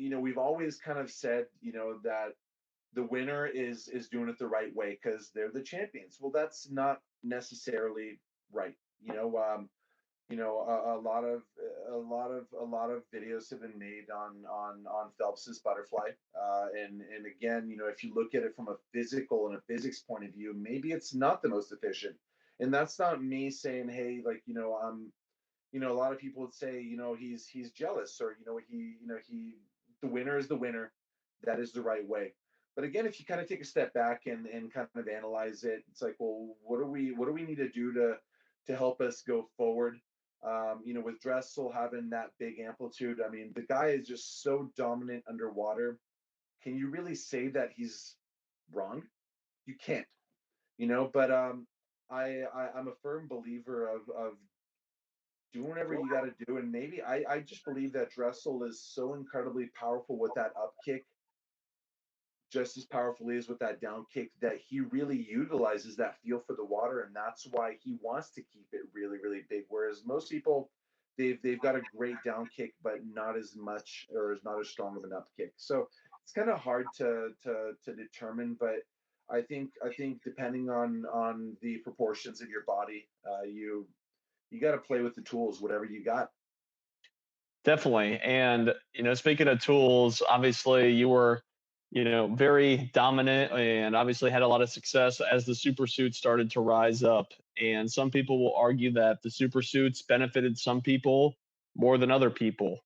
we've always kind of said, that the winner is doing it the right way because they're the champions. Well, that's not necessarily right. A lot of videos have been made on Phelps's butterfly, and again, if you look at it from a physical and a physics point of view, maybe it's not the most efficient. And that's not me saying, hey, like, a lot of people would say, he's jealous, or the winner is the winner. That is the right way. But again, if you kind of take a step back and kind of analyze it, it's like, well, what do we need to do to help us go forward? With Dressel having that big amplitude, I mean, the guy is just so dominant underwater. Can you really say that he's wrong. You can't, but I'm a firm believer of doing whatever you got to do. And maybe I just believe that Dressel is so incredibly powerful with that up kick, just as powerfully as with that down kick, that he really utilizes that feel for the water, and that's why he wants to keep it really, really big. Whereas most people, they've got a great down kick, but not as much or is not as strong of an up kick. So it's kind of hard to determine, but I think depending on the proportions of your body, you got to play with the tools, whatever you got. Definitely. And, speaking of tools, obviously you were, very dominant and obviously had a lot of success as the super suits started to rise up. And some people will argue that the super suits benefited some people more than other people.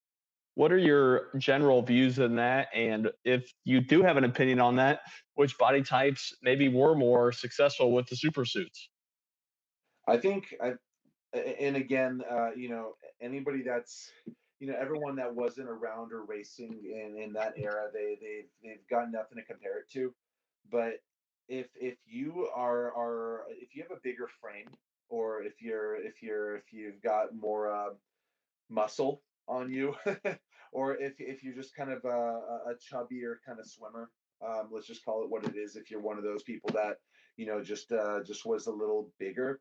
What are your general views on that? And if you do have an opinion on that, which body types maybe were more successful with the super suits? I think and again, anybody that's, everyone that wasn't around or racing in that era, they've got nothing to compare it to. But if you if you have a bigger frame, or if you've got more muscle on you, or if you're just kind of a chubbier kind of swimmer, let's just call it what it is. If you're one of those people that just was a little bigger,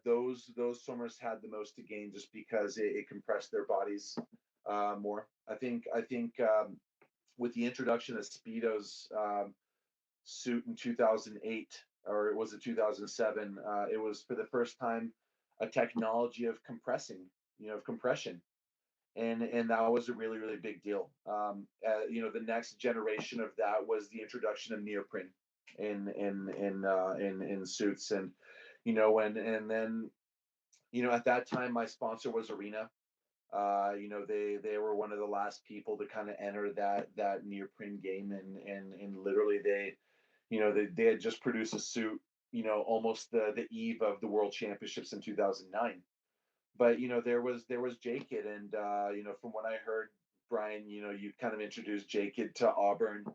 those swimmers had the most to gain, just because it compressed their bodies more. I think with the introduction of Speedo's suit in 2008, or it was it 2007, it was for the first time a technology of compression, and that was a really, really big deal. The next generation of that was the introduction of neoprene in suits, and and then at that time my sponsor was Arena. They were one of the last people to kind of enter that neoprene game, and literally they had just produced a suit, almost the eve of the World Championships in 2009. But there was J-Kid, and from what I heard, Brian, you kind of introduced J-Kid to Auburn,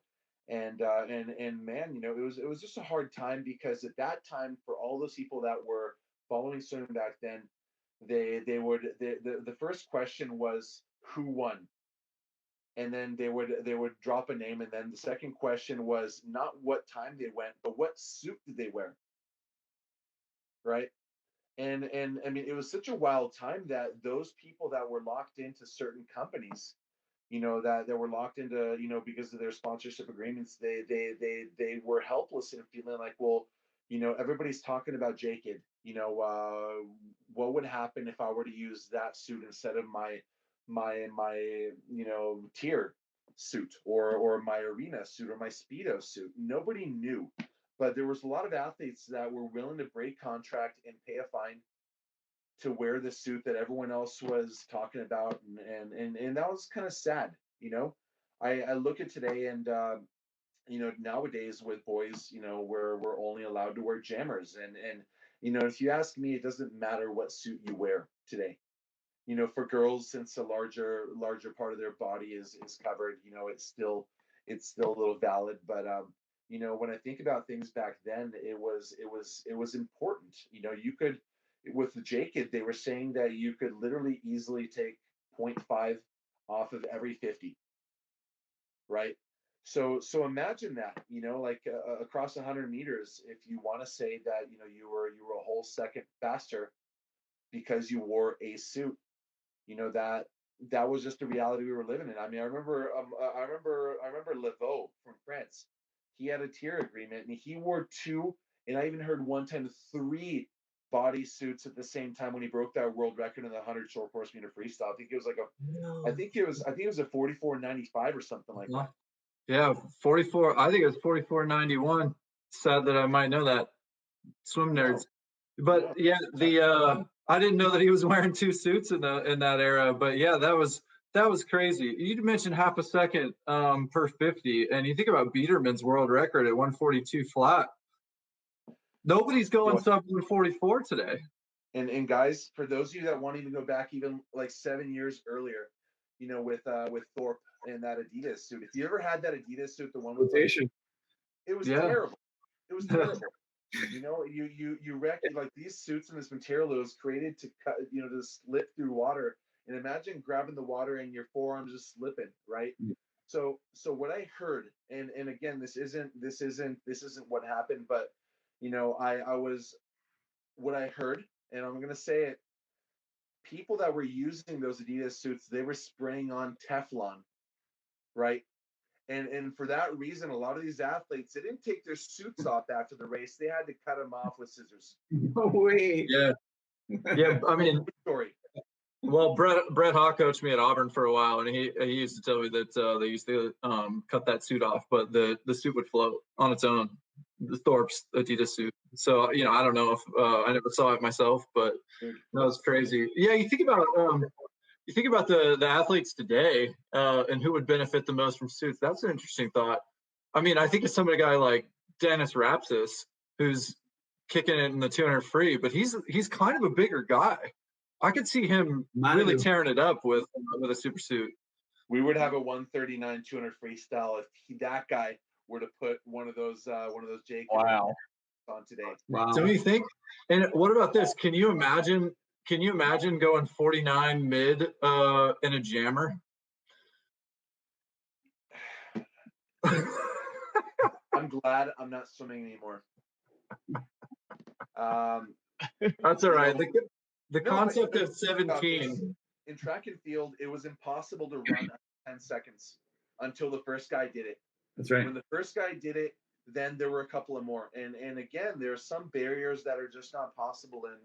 and man, it was just a hard time, because at that time, for all those people that were following swimming back then, the first question was who won, and then they would drop a name, and then the second question was not what time they went, but what suit did they wear, right? And I mean, it was such a wild time that those people that were locked into certain companies, that were locked into, because of their sponsorship agreements, they were helpless and feeling like, well, everybody's talking about J-Kid, what would happen if I were to use that suit instead of my tier suit, or my arena suit, or my speedo suit? Nobody knew, but there was a lot of athletes that were willing to break contract and pay a fine to wear the suit that everyone else was talking about, and that was kind of sad. I look at today, and nowadays with boys, we're only allowed to wear jammers, and if you ask me, it doesn't matter what suit you wear today. For girls, since a larger part of their body is covered, it's still a little valid. But when I think about things back then, it was important. You could, with the J-Kid, they were saying that you could literally easily take 0.5 off of every 50, right? So imagine that, like across 100 meters, if you want to say that you were a whole second faster because you wore a suit, that was just the reality we were living in. I mean, I remember Leveau from France. He had a tier agreement, and he wore two, and I even heard one time three body suits at the same time when he broke that world record in the 100 short course meter freestyle. I think it was like I think it was a 44.95 or something like that. Yeah, 44. I think it was 44.91. Sad that I might know that. Swim nerds. But yeah, I didn't know that he was wearing two suits in that era. But yeah, that was crazy. You mentioned half a second per 50, and you think about Biederman's world record at 142 flat. Nobody's going sub 144 today. And guys, for those of you that want to even go back even like 7 years earlier, with Thorpe and that Adidas suit. If you ever had that Adidas suit, the one with It was Yeah. terrible. It was terrible. You know, you wreck like these suits and this material that was created to cut, you know, to slip through water. And imagine grabbing the water and your forearms just slipping, right? So what I heard, and again, this isn't what happened, but you know, I was what I heard, and I'm gonna say it. People that were using those Adidas suits, they were spraying on Teflon, right? And for that reason, a lot of these athletes, they didn't take their suits off after the race. They had to cut them off with scissors. No way. Yeah. Yeah. I mean, Story. well, Brett Hawk coached me at Auburn for a while, and he used to tell me that they used to cut that suit off, but the suit would float on its own, the Thorpe's Adidas suit. So, you know, I don't know if I never saw it myself, but that was crazy. Yeah, you think about the athletes today and who would benefit the most from suits. That's an interesting thought. I mean, I think of a guy like Dennis Rapsis, who's kicking it in the 200 free, but he's kind of a bigger guy. I could see him really tearing it up with a super suit. We would have a 139 200 freestyle if that guy were to put one of those Jake Wow. on today. Wow. So you think? And what about this? Can you imagine going 49 mid in a jammer? I'm glad I'm not swimming anymore. That's all right. The No, concept but of 17. In track and field, it was impossible to run 10 seconds until the first guy did it. That's right. When the first guy did it, then there were a couple of more. And again, there are some barriers that are just not possible. And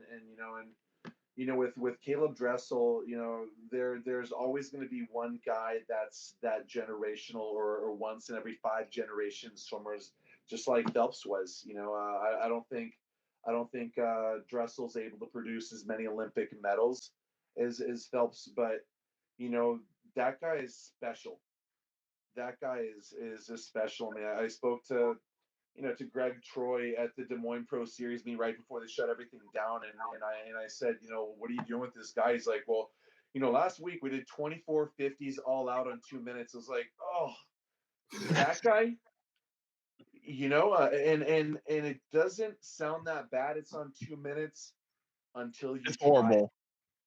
with Caleb Dressel, you know, there's always going to be one guy that's that generational or once in every 5 generations swimmers, just like Phelps was. You know, I don't think Dressel's able to produce as many Olympic medals as Phelps, but you know, that guy is special. That guy is special. I mean, I spoke to Greg Troy at the Des Moines Pro Series meet right before they shut everything down, and I said, you know, what are you doing with this guy? He's like, well, you know, last week we did 24 50s all out on 2 minutes. I was like, oh, that guy. You know, and it doesn't sound that bad. It's on 2 minutes until you. It's horrible.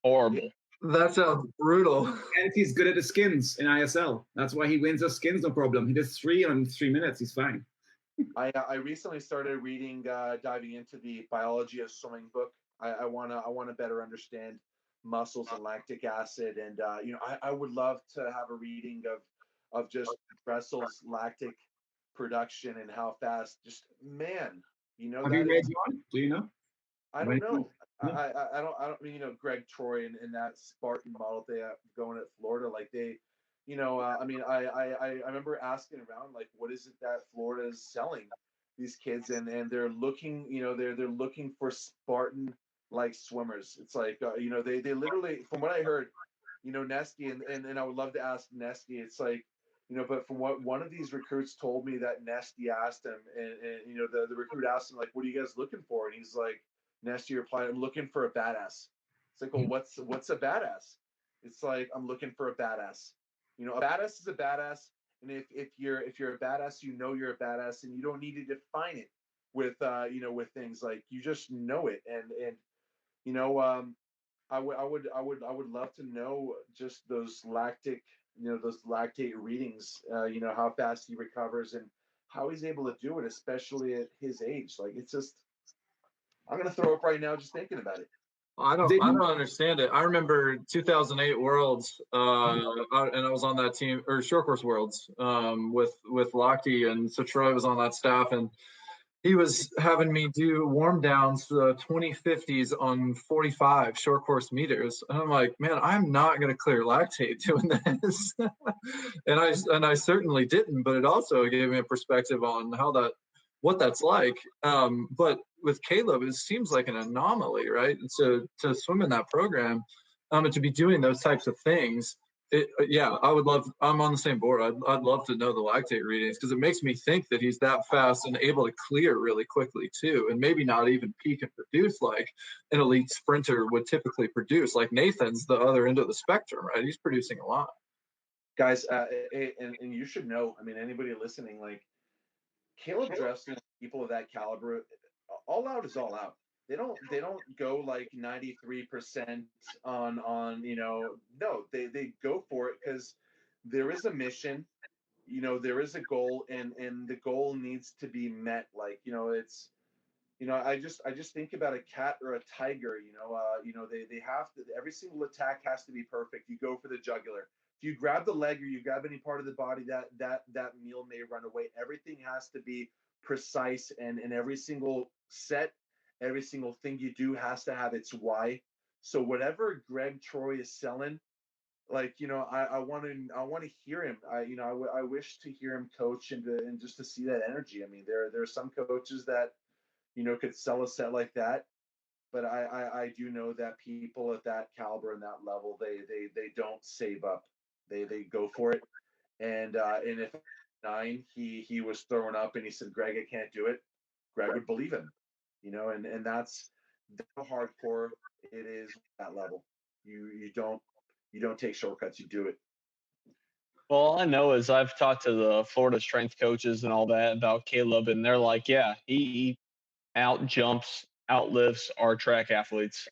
Horrible. That sounds brutal. And he's good at the skins in ISL. That's why he wins the skins, no problem. He does 3 on 3 minutes. He's fine. I recently started reading, diving into the biology of swimming book. I wanna better understand muscles and lactic acid, and you know, I would love to have a reading of just Dressel's lactic production and how fast. Just man, you know. Have you read one? Do you know? I don't know. I don't mean, you know, Greg Troy and that Spartan model they have going at Florida, like they, you know, I mean, I remember asking around, like, what is it that Florida is selling these kids, and they're looking, you know, they're looking for Spartan like swimmers. It's like, you know, they literally, from what I heard, you know, Nesky, and I would love to ask Nesky, it's like, you know, but from what one of these recruits told me that Nesty asked him, and you know, the recruit asked him, like, what are you guys looking for? And he's like, Nesty replied, I'm looking for a badass. It's like, well, what's a badass? It's like, I'm looking for a badass. You know, a badass is a badass, and if you're a badass, you know you're a badass, and you don't need to define it with you know, with things like you just know it, and you know, I would love to know just those lactate readings, you know, how fast he recovers and how he's able to do it, especially at his age. Like, it's just, I'm gonna throw up right now just thinking about it. I don't understand it. I remember 2008 Worlds, and I was on that team, or Short Course Worlds, with Lochte, and so Troy was on that staff, and he was having me do warm downs, 2050s on 45 short course meters. And I'm like, man, I'm not going to clear lactate doing this. and I certainly didn't, but it also gave me a perspective on what that's like. But with Caleb, it seems like an anomaly, right? And so to swim in that program, and to be doing those types of things, I'm on the same board. I'd love to know the lactate readings, because it makes me think that he's that fast and able to clear really quickly too, and maybe not even peak and produce like an elite sprinter would typically produce. Like Nathan's the other end of the spectrum, right? He's producing a lot. Guys, and you should know, I mean, anybody listening, like, Caleb Dressel, people of that caliber, all out is all out. They don't go like 93% on no, they go for it because there is a mission, there is a goal, and the goal needs to be met. Like, it's, I just think about a cat or a tiger. They have to. Every single attack has to be perfect. You go for the jugular. If you grab the leg or you grab any part of the body, that meal may run away. Everything has to be precise, and every single set, every single thing you do has to have its why. So whatever Greg Troy is selling, like, I want to hear him. I wish to hear him coach and just to see that energy. I mean, there are some coaches that could sell a set like that, but I do know that people at that caliber and that level, they don't save up. They go for it. And if 9 he was throwing up and he said, "Greg, I can't do it," Greg would believe him. And that's how hardcore it is at that level. You don't take shortcuts, you do it. Well, all I know is I've talked to the Florida strength coaches and all that about Caleb, and they're like, yeah, he out jumps, outlifts our track athletes,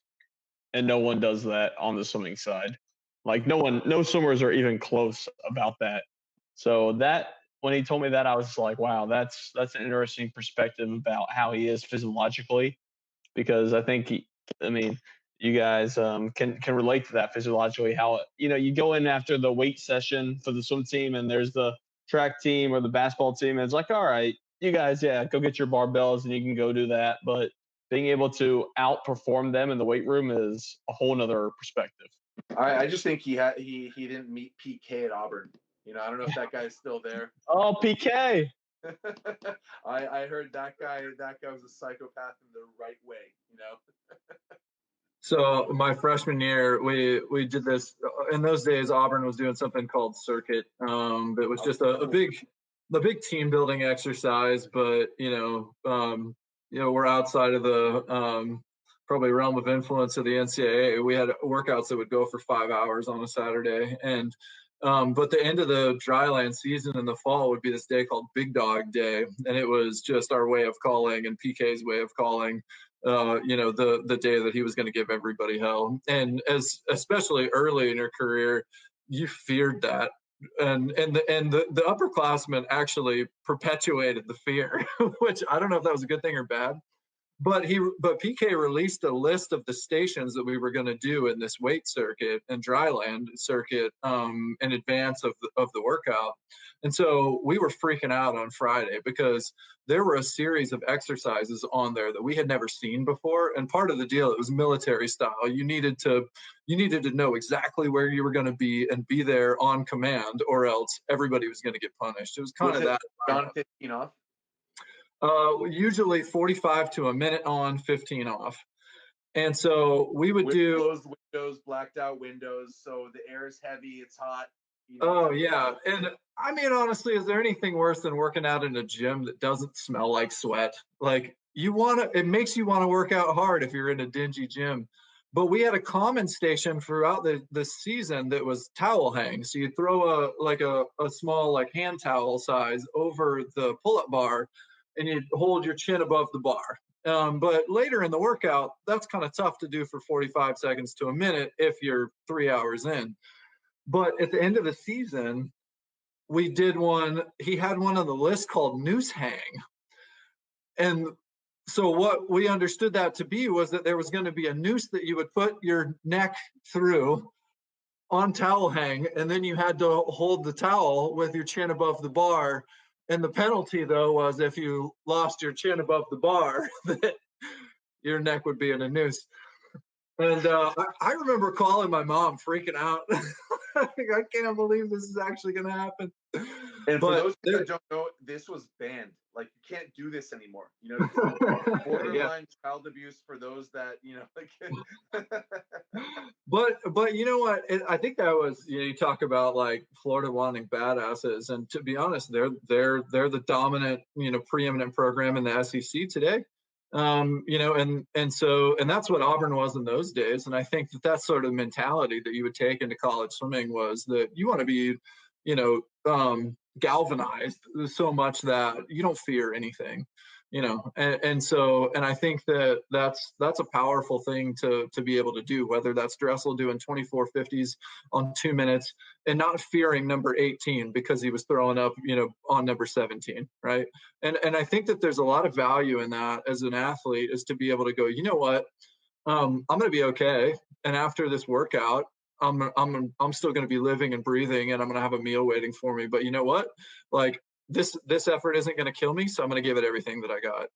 and no one does that on the swimming side. Like, no swimmers are even close about that. So that, when he told me that, I was like, wow, that's an interesting perspective about how he is physiologically, because I think you guys can relate to that physiologically. How you go in after the weight session for the swim team, and there's the track team or the basketball team, and it's like, all right, you guys, yeah, go get your barbells and you can go do that. But being able to outperform them in the weight room is a whole nother perspective. I just think he didn't meet PK at Auburn. I don't know if that guy's still there. Oh, PK. I heard that guy was a psychopath in the right way. So my freshman year, we did this. In those days, Auburn was doing something called circuit. It was just a big team building exercise, but we're outside of the probably realm of influence of the NCAA. We had workouts that would go for 5 hours on a Saturday, and but the end of the dryland season in the fall would be this day called Big Dog Day, and it was just our way of calling and PK's way of calling the day that he was going to give everybody hell. And especially early in your career, you feared that. And the upperclassmen actually perpetuated the fear, which I don't know if that was a good thing or bad. But PK released a list of the stations that we were going to do in this weight circuit and dryland circuit in advance of the workout. And so we were freaking out on Friday because there were a series of exercises on there that we had never seen before. And part of the deal, it was military style. You needed to know exactly where you were going to be and be there on command, or else everybody was going to get punished. It was kind of that. On 15 off? Usually 45 to a minute on, 15 off. And so we would do closed windows, blacked out windows, so the air is heavy, it's hot. Oh yeah. And I mean, honestly, is there anything worse than working out in a gym that doesn't smell like sweat? Like, it makes you want to work out hard if you're in a dingy gym. But we had a common station throughout the season that was towel hang. So you throw a small like hand towel size over the pull-up bar, and you hold your chin above the bar. But later in the workout, that's kind of tough to do for 45 seconds to a minute if you're 3 hours in. But at the end of the season, we did one. He had one on the list called noose hang. And so what we understood that to be was that there was going to be a noose that you would put your neck through on towel hang, and then you had to hold the towel with your chin above the bar. And the penalty, though, was if you lost your chin above the bar, that your neck would be in a noose. And I remember calling my mom, freaking out. I can't believe this is actually going to happen. And for those that don't know, this was banned. Like, you can't do this anymore. Borderline child abuse for those that, But you know what? I think that was, you talk about like Florida wanting badasses, and to be honest, they're the dominant, preeminent program in the SEC today. And that's what Auburn was in those days. And I think that sort of mentality that you would take into college swimming was that you want to be, galvanized so much that you don't fear anything, and I think that that's a powerful thing to be able to do, whether that's Dressel doing 2450s on 2 minutes and not fearing number 18 because he was throwing up, on number 17, right? And I think that there's a lot of value in that as an athlete, is to be able to go, you know what, I'm going to be okay. And after this workout, I'm still going to be living and breathing, and I'm going to have a meal waiting for me. But you know what? Like this effort isn't going to kill me, so I'm going to give it everything that I got.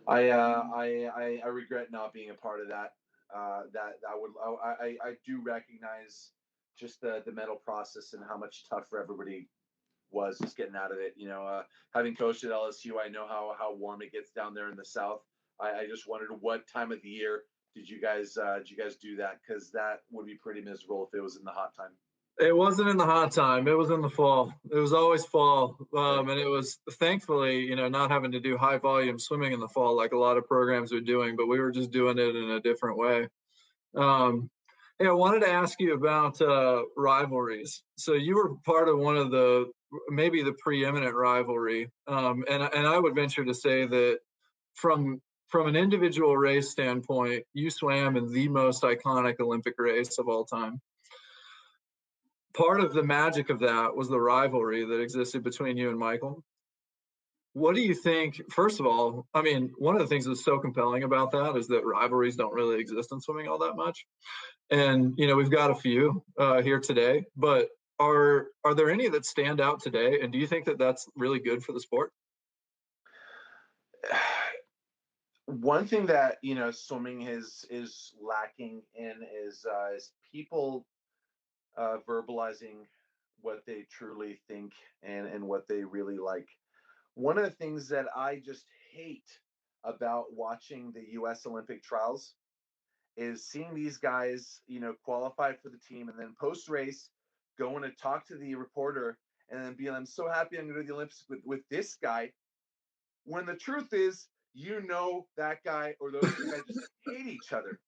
I regret not being a part of that. I do recognize just the mental process and how much tougher everybody was just getting out of it. Having coached at LSU, I know how warm it gets down there in the South. I just wondered what time of the year did you guys do that? Because that would be pretty miserable if it was in the hot time. It wasn't in the hot time. It was in the fall. It was always fall. And it was thankfully, not having to do high volume swimming in the fall like a lot of programs are doing, but we were just doing it in a different way. Hey, I wanted to ask you about rivalries. So you were part of one of maybe the preeminent rivalry. And I would venture to say that from an individual race standpoint, you swam in the most iconic Olympic race of all time. Part of the magic of that was the rivalry that existed between you and Michael. What do you think? First of all, I mean, one of the things that's so compelling about that is that rivalries don't really exist in swimming all that much. And, we've got a few here today, but are there any that stand out today? And do you think that that's really good for the sport? One thing that swimming is lacking in is people verbalizing what they truly think and what they really like. One of the things that I just hate about watching the U.S. Olympic trials is seeing these guys, qualify for the team and then post race going to talk to the reporter and then being, I'm so happy I'm going to do the Olympics with this guy. When the truth is, that guy or those two guys just hate each other.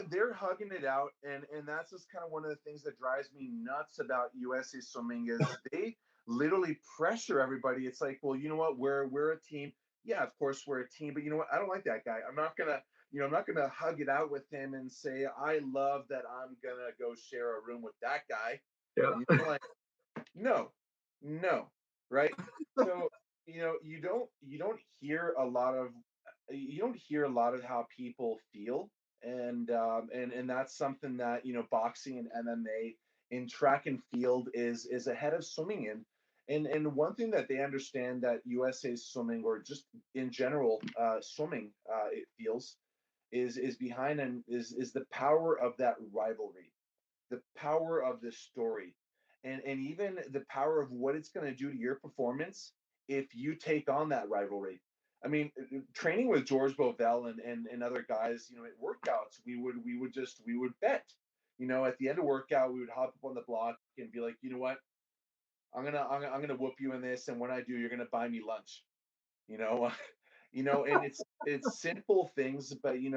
They're hugging it out, and that's just kind of one of the things that drives me nuts about USA Swimming is they literally pressure everybody. It's like, well, you know what, we're a team. Yeah, of course we're a team, but you know what? I don't like that guy. I'm not gonna hug it out with him and say I love that I'm gonna go share a room with that guy. Yeah. Like, no, right? So you don't hear a lot of how people feel, and that's something that boxing and MMA in track and field is ahead of swimming in. And one thing that they understand that USA Swimming, or just in general swimming, it feels is behind, and is the power of that rivalry, the power of the story, and even the power of what it's going to do to your performance if you take on that rivalry. I mean, training with George Bovell and other guys, at workouts, we would bet. At the end of workout, we would hop up on the block and be like, you know what, I'm gonna whoop you in this, and when I do, you're gonna buy me lunch. You know, and it's simple things, but you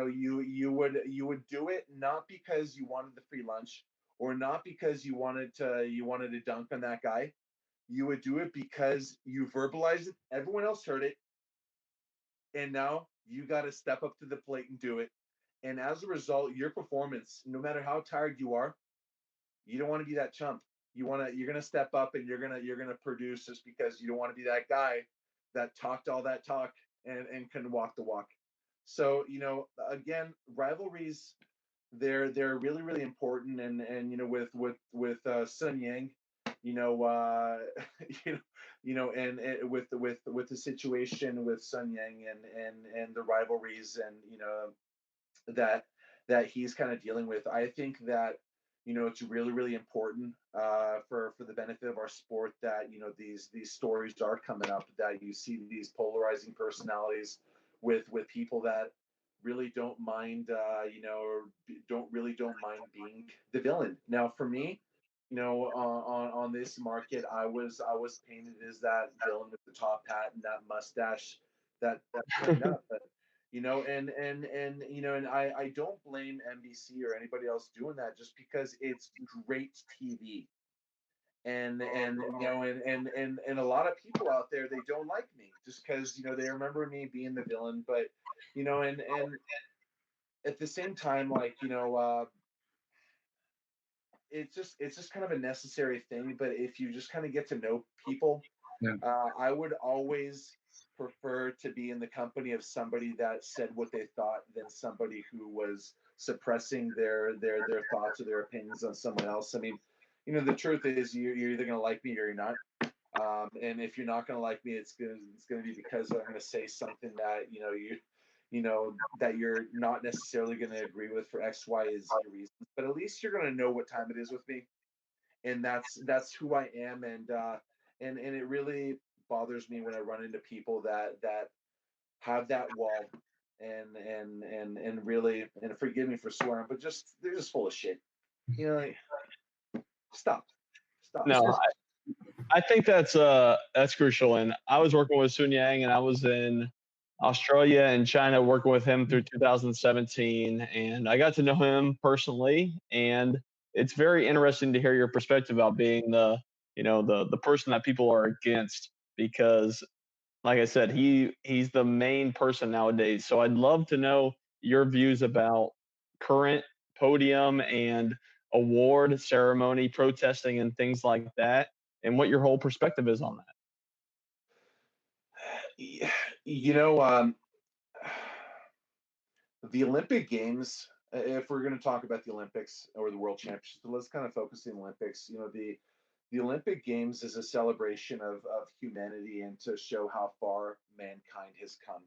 would do it not because you wanted the free lunch, or not because you wanted to dunk on that guy. You would do it because you verbalized it, everyone else heard it, and now you got to step up to the plate and do it. And as a result, your performance, no matter how tired you are, you don't want to be that chump. You're gonna step up, and you're gonna produce, just because you don't want to be that guy that talked all that talk and couldn't walk the walk. So again, rivalries, they're really really important, and with Sun Yang, you know uh and with the situation with Sun Yang and the rivalries, and that he's kind of dealing with. I think that it's really really important for the benefit of our sport that these stories are coming up, that you see these polarizing personalities with people that really don't mind or don't mind being the villain. Now for me, on this market, I was painted as that villain with the top hat and that mustache that turned up. But and I don't blame NBC or anybody else doing that, just because it's great TV. and and a lot of people out there, they don't like me just because they remember me being the villain. But and at the same time, like it's just kind of a necessary thing. But if you just kind of get to know people, Yeah. I would always prefer to be in the company of somebody that said what they thought than somebody who was suppressing their thoughts or their opinions on someone else. I mean, the truth is you're either gonna like me or you're not. And if you're not gonna like me, it's gonna be because I'm gonna say something that that you're not necessarily gonna agree with for X, Y, Z reasons. But at least you're gonna know what time it is with me, and that's who I am. And it really bothers me when I run into people that have that wall and really, and forgive me for swearing, but they're just full of shit. Like, stop, stop. No, I think that's crucial. And I was working with Sun Yang, and I was in Australia and China working with him through 2017, and I got to know him personally. And it's very interesting to hear your perspective about being the person that people are against, because, like I said, he's the main person nowadays. So I'd love to know your views about current podium and award ceremony protesting and things like that, and what your whole perspective is on that. You know, the Olympic Games. If we're going to talk about the Olympics or the World Championships, so let's kind of focus on the Olympics. The Olympic Games is a celebration of humanity and to show how far mankind has come.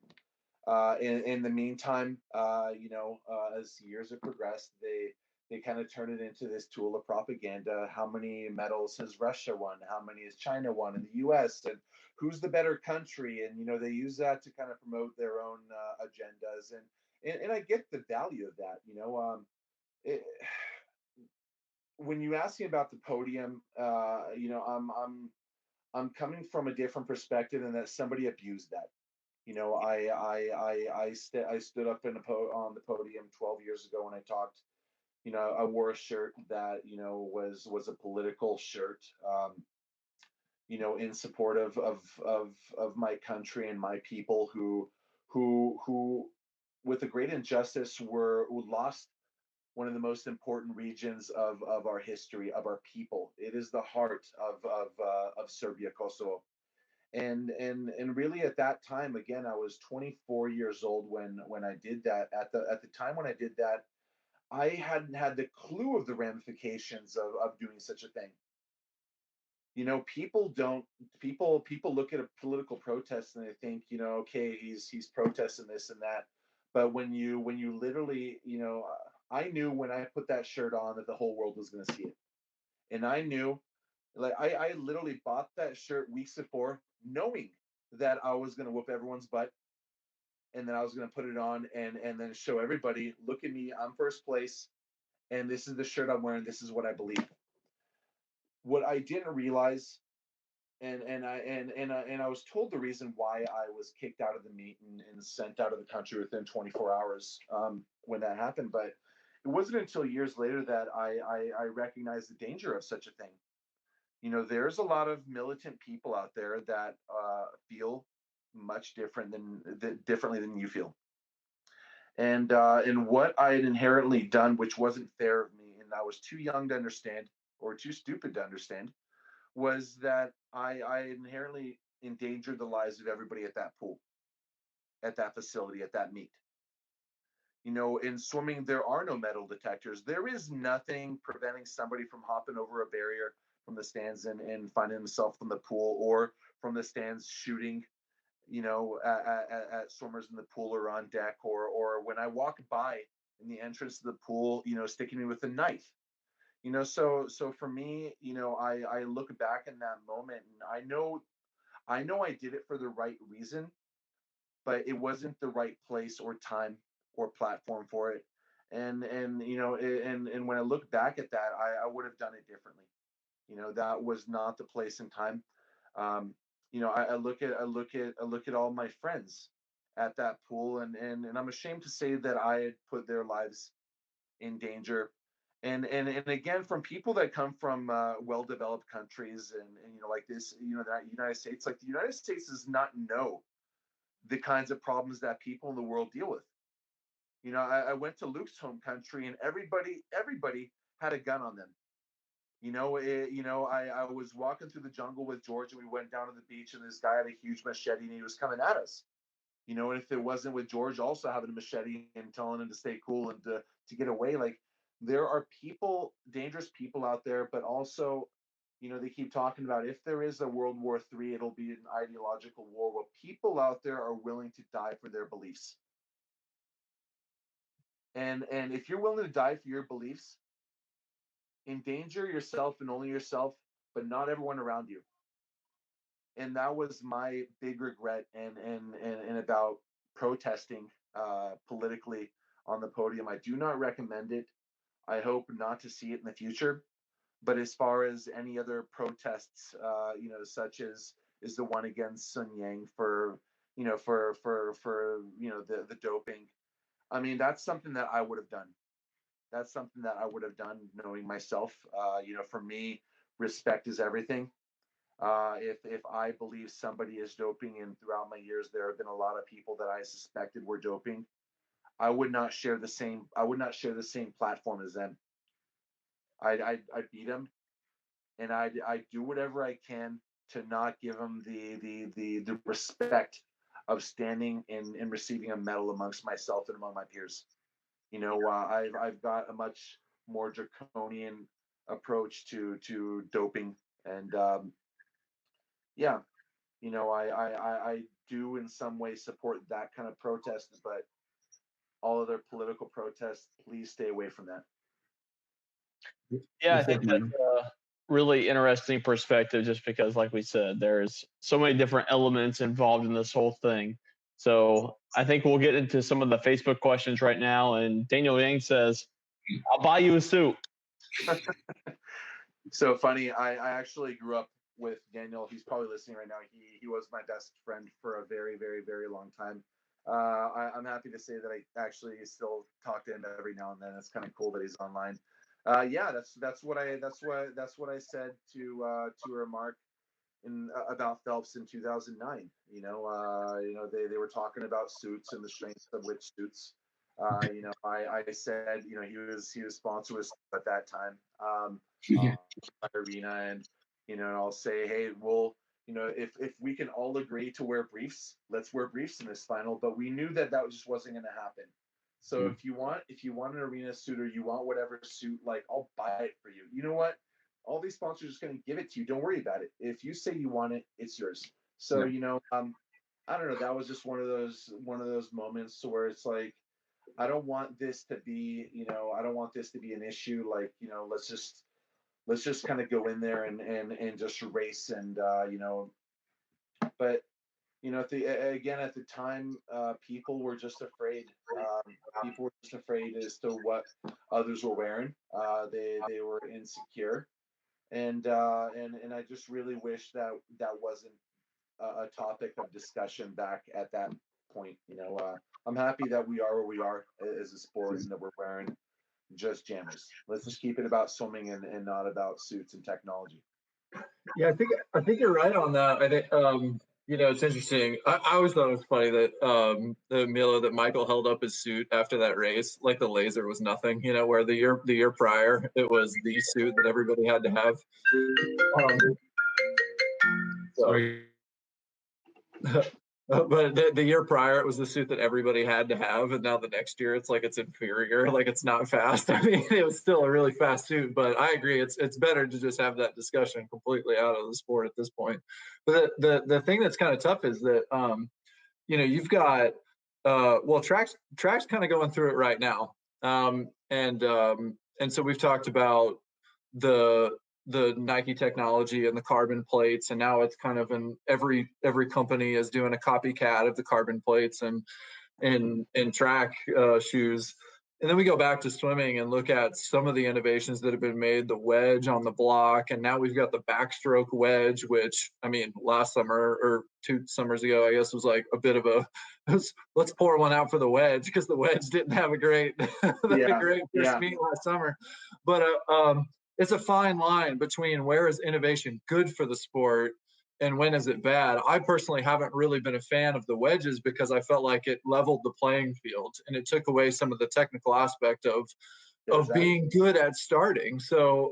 In the meantime, as years have progressed, they kind of turn it into this tool of propaganda. How many medals has Russia won? How many has China won in the U.S.? And who's the better country? And they use that to kind of promote their own agendas. And I get the value of that. It, when you ask me about the podium, I'm coming from a different perspective, and that somebody abused that. I stood up on the podium 12 years ago when I talked. I wore a shirt that was a political shirt. In support of my country and my people who with a great injustice who lost one of the most important regions of our history, of our people. It is the heart of Serbia, Kosovo. And really at that time, again, I was 24 years old when I did that. At the time when I did that, I hadn't had the clue of the ramifications of doing such a thing. People don't people look at a political protest and they think, okay, he's protesting this and that. But when you literally, I knew when I put that shirt on that the whole world was going to see it. And I knew, like, I literally bought that shirt weeks before, knowing that I was going to whoop everyone's butt, and then I was going to put it on and then show everybody, look at me, I'm first place, and this is the shirt I'm wearing. This is what I believe. What I didn't realize, and I was told the reason why I was kicked out of the meet and sent out of the country within 24 hours when that happened. But it wasn't until years later that I recognized the danger of such a thing. There's a lot of militant people out there that feel much differently than you feel. And what I had inherently done, which wasn't fair of me, and I was too young to understand or too stupid to understand, was that I inherently endangered the lives of everybody at that pool, at that facility, at that meet. In swimming, there are no metal detectors. There is nothing preventing somebody from hopping over a barrier from the stands and finding himself in the pool, or from the stands shooting, at swimmers in the pool or on deck, or when I walk by in the entrance to the pool, sticking me with a knife. So for me, I look back in that moment, and I know I did it for the right reason, but it wasn't the right place or time or platform for it. And when I look back at that, I would have done it differently. That was not the place and time. I look at all my friends at that pool, and I'm ashamed to say that I had put their lives in danger. And again, from people that come from well-developed countries and like this, the United States, like the United States does not know the kinds of problems that people in the world deal with. I went to Luke's home country, and everybody had a gun on them. I was walking through the jungle with George, and we went down to the beach, and this guy had a huge machete, and he was coming at us. And if it wasn't with George also having a machete and telling him to stay cool and to get away, like there are dangerous people out there, but also, they keep talking about if there is a World War III, it'll be an ideological war. Well, people out there are willing to die for their beliefs. And if you're willing to die for your beliefs, endanger yourself and only yourself, but not everyone around you. And that was my big regret and about protesting politically on the podium. I do not recommend it. I hope not to see it in the future. But as far as any other protests, such as is the one against Sun Yang for the doping. I mean, that's something that I would have done. That's something that I would have done, knowing myself. For me, respect is everything. If I believe somebody is doping, and throughout my years there have been a lot of people that I suspected were doping, I would not share the same platform as them. I'd beat them, and I'd do whatever I can to not give them the respect of standing and receiving a medal amongst myself and among my peers. I've got a much more draconian approach to doping, and I do in some ways support that kind of protest, but all other political protests, please stay away from that. Yeah, I think that's a really interesting perspective, just because, like we said, there's so many different elements involved in this whole thing. So I think we'll get into some of the Facebook questions right now. And Daniel Yang says, "I'll buy you a suit." So funny. I actually grew up with Daniel. He's probably listening right now. He was my best friend for a very, very, very long time. I'm happy to say that I actually still talk to him every now and then. It's kind of cool that he's online. That's what I said to Mark about Phelps in 2009. They were talking about suits and the strength of which suits. I said, he was sponsored at that time. Arena, and I'll say, hey, well, if we can all agree to wear briefs, let's wear briefs in this final. But we knew that just wasn't going to happen. So if you want an arena suit, or you want whatever suit, like, I'll buy it for you. You know what? All these sponsors are just going to give it to you. Don't worry about it. If you say you want it, it's yours. So I don't know. That was just one of those moments where it's like, I don't want this to be, I don't want this to be an issue. Like, let's just kind of go in there and just race, and but at the time, people were just afraid. People were just afraid as to what others were wearing. They were insecure, and I just really wish that wasn't a topic of discussion back at that point. I'm happy that we are where we are as a sport, and that we're wearing just jammers. Let's just keep it about swimming and not about suits and technology. Yeah, I think you're right on that. I think it's interesting. I always thought it was funny that that Michael held up his suit after that race, like the laser was nothing. Where the year prior it was the suit that everybody had to have. Sorry. But the year prior, it was the suit that everybody had to have, and now the next year, it's like it's inferior, like it's not fast. I mean, it was still a really fast suit, but I agree, it's better to just have that discussion completely out of the sport at this point. But the thing that's kind of tough is that you've got track's kind of going through it right now, and so we've talked about the Nike technology and the carbon plates, and now it's kind of in every company is doing a copycat of the carbon plates and track shoes. And then we go back to swimming and look at some of the innovations that have been made, the wedge on the block, and now we've got the backstroke wedge, which, I mean, last summer or 2 summers ago, I guess, was like a bit of a let's pour one out for the wedge, because the wedge didn't have a great first meet last summer. But it's a fine line between where is innovation good for the sport and when is it bad. I personally haven't really been a fan of the wedges because I felt like it leveled the playing field and it took away some of the technical aspect of being good at starting. So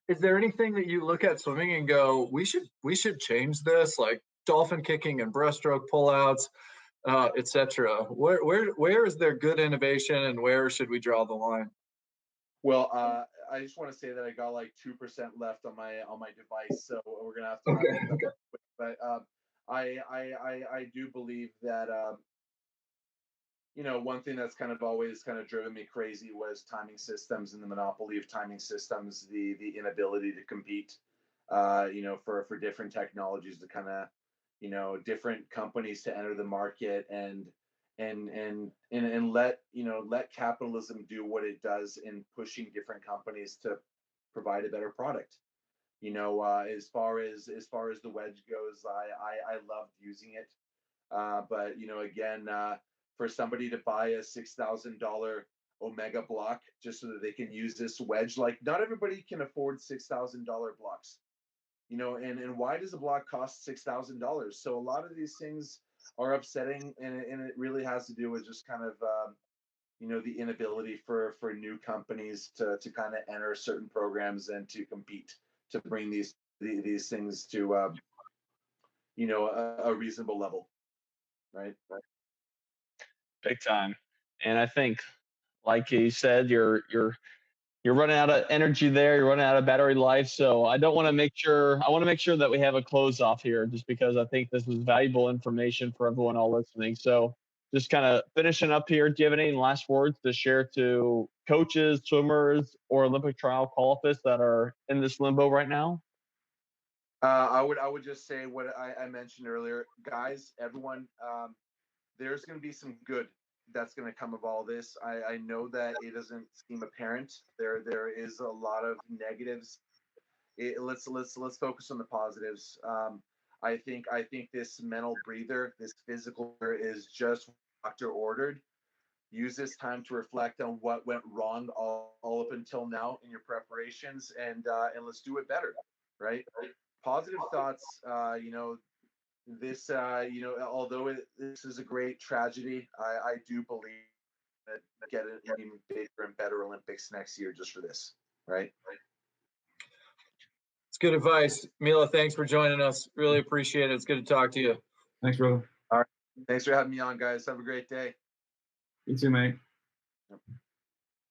is there anything that you look at swimming and go, we should change this, like dolphin kicking and breaststroke pullouts, etc.? Where is there good innovation and where should we draw the line? Well, I just want to say that I got like 2% left on my device, so we're gonna have to. Okay. But I do believe that one thing that's kind of always kind of driven me crazy was timing systems and the monopoly of timing systems, the inability to compete, for different technologies to kind of, different companies to enter the market and let capitalism do what it does in pushing different companies to provide a better product. As far as the wedge goes, I loved using it, but again, for somebody to buy a $6,000 Omega block just so that they can use this wedge, like not everybody can afford $6,000 blocks, and why does a block cost $6,000? So a lot of these things are upsetting, and it really has to do with just kind of the inability for new companies to kind of enter certain programs and to compete to bring these things to a reasonable level, right? Big time. And I think, like you said, you're running out of energy there. You're running out of battery life. So I want to make sure that we have a close off here, just because I think this was valuable information for everyone all listening. So just kind of finishing up here, do you have any last words to share to coaches, swimmers, or Olympic trial qualifists that are in this limbo right now? I would just say what I mentioned earlier, guys, everyone, there's going to be some good that's going to come of all this. I know that it doesn't seem apparent. There is a lot of negatives. Let's focus on the positives. I think this mental breather, this physical, is just doctor ordered. Use this time to reflect on what went wrong all up until now in your preparations, and let's do it better, right? Positive thoughts. This, although this is a great tragedy, I do believe that get an even bigger and better Olympics next year just for this, right? It's good advice. Milo, thanks for joining us. Really appreciate it. It's good to talk to you. Thanks, brother. All right. Thanks for having me on, guys. Have a great day. You too, mate.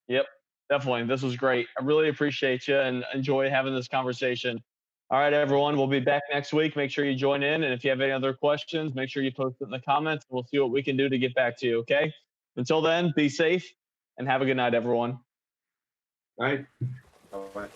Yep, definitely. This was great. I really appreciate you and enjoy having this conversation. All right, everyone. We'll be back next week. Make sure you join in. And if you have any other questions, make sure you post it in the comments. We'll see what we can do to get back to you. Okay. Until then, be safe and have a good night, everyone. Bye. Bye.